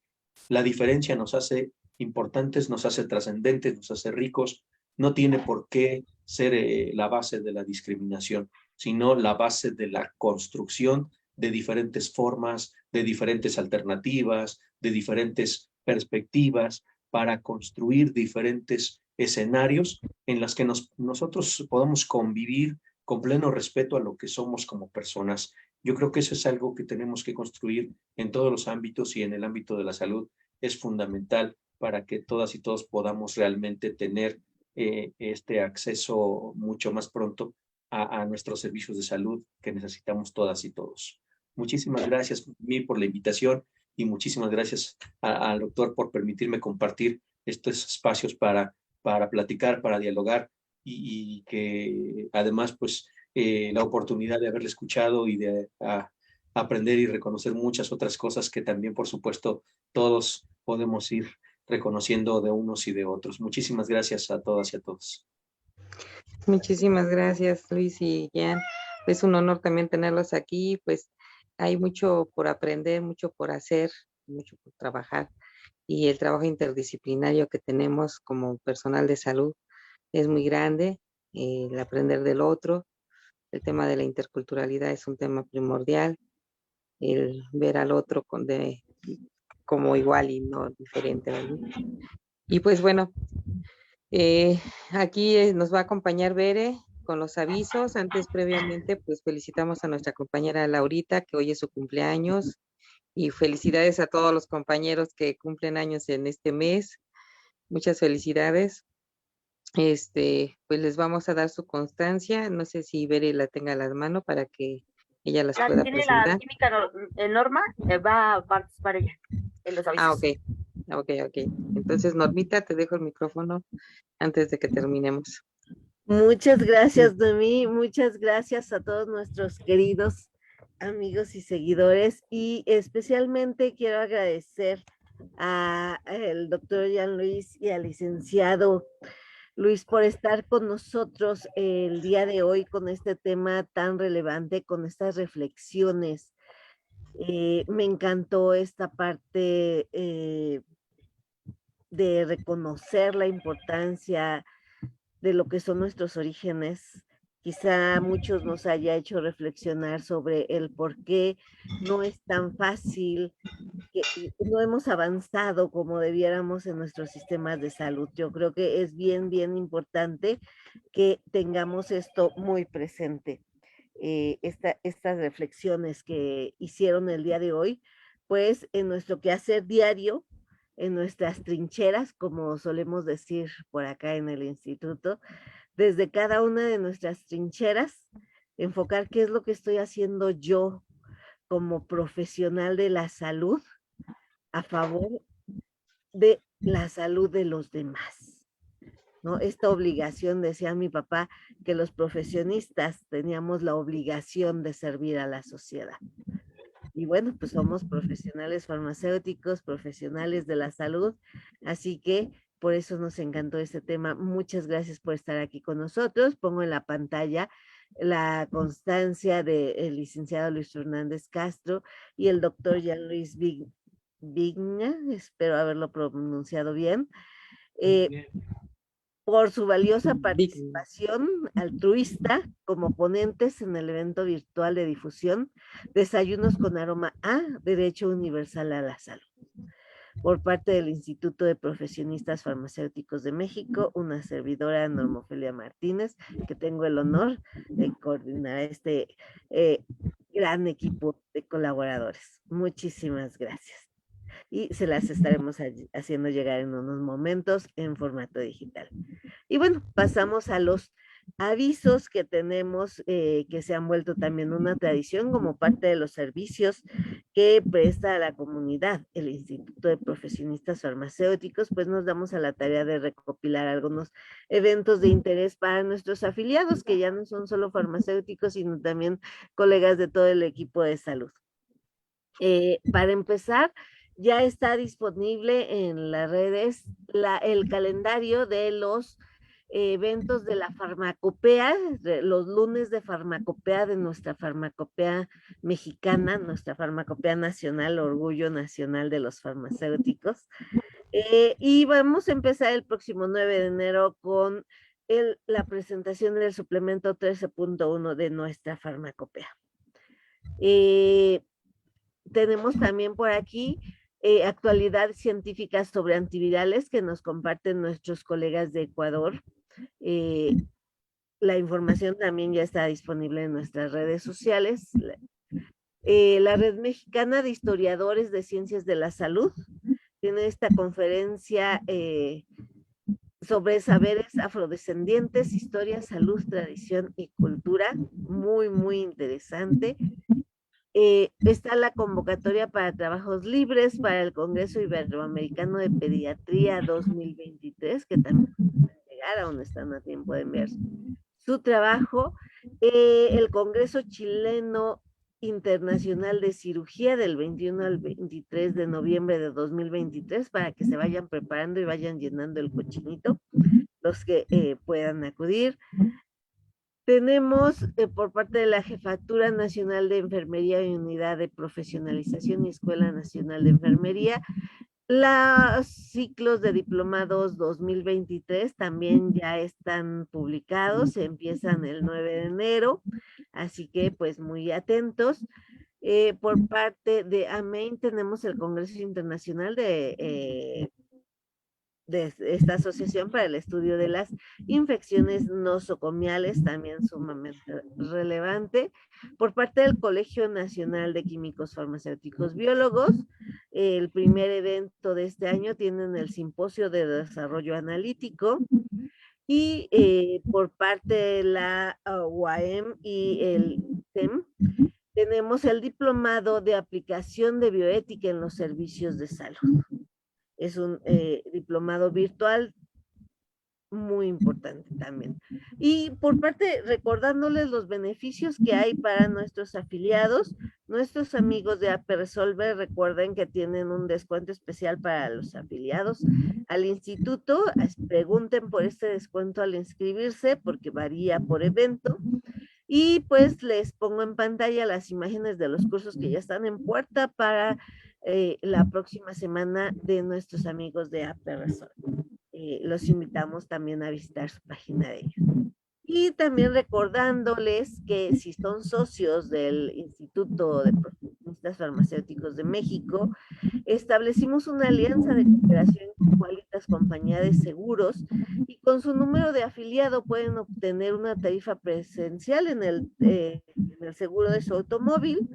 La diferencia nos hace importantes, nos hace trascendentes, nos hace ricos. No tiene por qué ser la base de la discriminación, sino la base de la construcción de diferentes formas, de diferentes alternativas, de diferentes perspectivas, para construir diferentes escenarios en los que nosotros podamos convivir con pleno respeto a lo que somos como personas. Yo creo que eso es algo que tenemos que construir en todos los ámbitos y en el ámbito de la salud es fundamental para que todas y todos podamos realmente tener este acceso mucho más pronto a nuestros servicios de salud que necesitamos todas y todos. Muchísimas gracias por la invitación y muchísimas gracias al doctor por permitirme compartir estos espacios para platicar, para dialogar y que además pues la oportunidad de haberle escuchado y de aprender y reconocer muchas otras cosas que también por supuesto todos podemos ir reconociendo de unos y de otros. Muchísimas gracias a todas y a todos. Muchísimas gracias, Luis y Jan. Es un honor también tenerlos aquí, pues hay mucho por aprender, mucho por hacer, mucho por trabajar, y el trabajo interdisciplinario que tenemos como personal de salud es muy grande, el aprender del otro, el tema de la interculturalidad es un tema primordial, el ver al otro como igual y no diferente, ¿verdad? Y pues bueno, aquí nos va a acompañar Bere con los avisos. Antes, previamente, pues felicitamos a nuestra compañera Laurita, que hoy es su cumpleaños, y felicidades a todos los compañeros que cumplen años en este mes. Muchas felicidades. Pues les vamos a dar su constancia. No sé si Bere la tenga a la mano para que ella las pueda Tiene presentar. la química Norma, va a participar ella en los avisos. Ok. Entonces, Normita, te dejo el micrófono antes de que terminemos. Muchas gracias, Noemí. Muchas gracias a todos nuestros queridos amigos y seguidores. Y especialmente quiero agradecer al doctor Jean Luis y al licenciado Luis por estar con nosotros el día de hoy con este tema tan relevante, con estas reflexiones. Me encantó esta parte de reconocer la importancia de lo que son nuestros orígenes. Quizá a muchos nos haya hecho reflexionar sobre el por qué no es tan fácil, que no hemos avanzado como debiéramos en nuestros sistemas de salud. Yo creo que es bien importante que tengamos esto muy presente. Estas reflexiones que hicieron el día de hoy, pues en nuestro quehacer diario, en nuestras trincheras, como solemos decir por acá en el instituto, desde cada una de nuestras trincheras, enfocar qué es lo que estoy haciendo yo como profesional de la salud a favor de la salud de los demás, ¿no? Esta obligación, decía mi papá, que los profesionistas teníamos la obligación de servir a la sociedad. Y bueno, pues somos profesionales farmacéuticos, profesionales de la salud, así que por eso nos encantó este tema. Muchas gracias por estar aquí con nosotros. Pongo en la pantalla la constancia del licenciado Luis Fernández Castro y el doctor Jean Luis Vigna, espero haberlo pronunciado bien, por su valiosa participación altruista como ponentes en el evento virtual de difusión Desayunos con Aroma a Derecho Universal a la Salud, por parte del Instituto de Profesionistas Farmacéuticos de México, una servidora, Norma Ofelia Martínez, que tengo el honor de coordinar este gran equipo de colaboradores. Muchísimas gracias. Y se las estaremos haciendo llegar en unos momentos en formato digital. Y bueno, pasamos a los avisos que tenemos, que se han vuelto también una tradición como parte de los servicios que presta a la comunidad el Instituto de Profesionistas Farmacéuticos. Pues nos damos a la tarea de recopilar algunos eventos de interés para nuestros afiliados, que ya no son solo farmacéuticos, sino también colegas de todo el equipo de salud. Para empezar, ya está disponible en las redes el calendario de los eventos de la farmacopea, los lunes de farmacopea de nuestra farmacopea mexicana, nuestra farmacopea nacional, orgullo nacional de los farmacéuticos. Y vamos a empezar el próximo 9 de enero con la presentación del suplemento 13.1 de nuestra farmacopea. Tenemos también por aquí actualidad científica sobre antivirales que nos comparten nuestros colegas de Ecuador. La información también ya está disponible en nuestras redes sociales. La Red Mexicana de Historiadores de Ciencias de la Salud tiene esta conferencia sobre saberes afrodescendientes, historia, salud, tradición y cultura, muy interesante. Está la convocatoria para trabajos libres para el Congreso Iberoamericano de Pediatría 2023, que también pueden llegar, aún están a tiempo de enviar su trabajo. El Congreso Chileno Internacional de Cirugía del 21 al 23 de noviembre de 2023, para que se vayan preparando y vayan llenando el cochinito, los que puedan acudir. Tenemos por parte de la Jefatura Nacional de Enfermería y Unidad de Profesionalización y Escuela Nacional de Enfermería, los ciclos de diplomados 2023 también ya están publicados, empiezan el 9 de enero, así que pues muy atentos. Por parte de AMEIN tenemos el Congreso Internacional de esta Asociación para el Estudio de las Infecciones Nosocomiales, también sumamente relevante. Por parte del Colegio Nacional de Químicos Farmacéuticos Biólogos, el primer evento de este año tienen el Simposio de Desarrollo Analítico. Y por parte de la UAM y el TEM, tenemos el Diplomado de Aplicación de Bioética en los Servicios de Salud. Es un diplomado virtual muy importante también. Y por parte, recordándoles los beneficios que hay para nuestros afiliados, nuestros amigos de AP Resolver, recuerden que tienen un descuento especial para los afiliados al instituto. Pregunten por este descuento al inscribirse, porque varía por evento. Y pues les pongo en pantalla las imágenes de los cursos que ya están en puerta para la próxima semana de nuestros amigos de AP Resolver. Los invitamos también a visitar su página de ellos. Y también recordándoles que si son socios del Instituto de Profesionistas Farmacéuticos de México, establecimos una alianza de cooperación con Qualitas Compañía de Seguros, y con su número de afiliado pueden obtener una tarifa presencial en el seguro de su automóvil,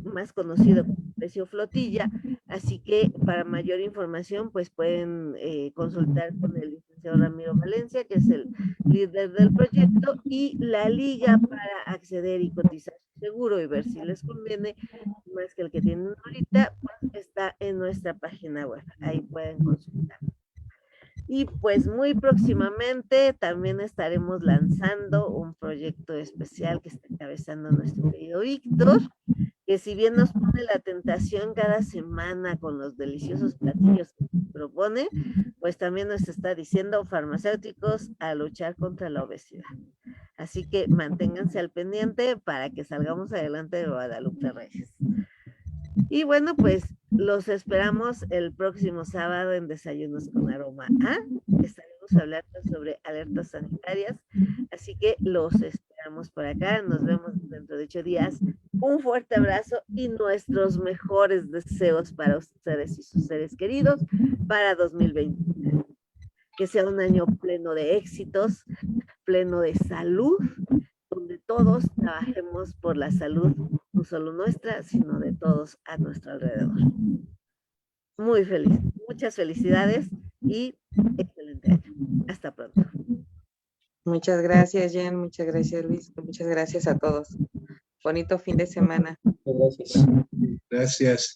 más conocido como precio flotilla. Así que para mayor información pues pueden consultar con el licenciado Ramiro Valencia, que es el líder del proyecto, y la liga para acceder y cotizar su seguro y ver si les conviene más que el que tienen ahorita, pues está en nuestra página web, ahí pueden consultar. Y pues muy próximamente también estaremos lanzando un proyecto especial que está encabezando nuestro querido Víctor, que si bien nos pone la tentación cada semana con los deliciosos platillos que propone, pues también nos está diciendo farmacéuticos a luchar contra la obesidad. Así que manténganse al pendiente para que salgamos adelante de Guadalupe Reyes. Y bueno, pues los esperamos el próximo sábado en Desayunos con Aroma A. Estaremos hablando sobre alertas sanitarias, así que los esperamos por acá. Nos vemos dentro de 8 días. Un fuerte abrazo y nuestros mejores deseos para ustedes y sus seres queridos para 2020. Que sea un año pleno de éxitos, pleno de salud, donde todos trabajemos por la salud, no solo nuestra, sino de todos a nuestro alrededor. Muy feliz, muchas felicidades y excelente año. Hasta pronto. Muchas gracias, Jen, muchas gracias, Luis, muchas gracias a todos. Bonito fin de semana. Gracias. Gracias.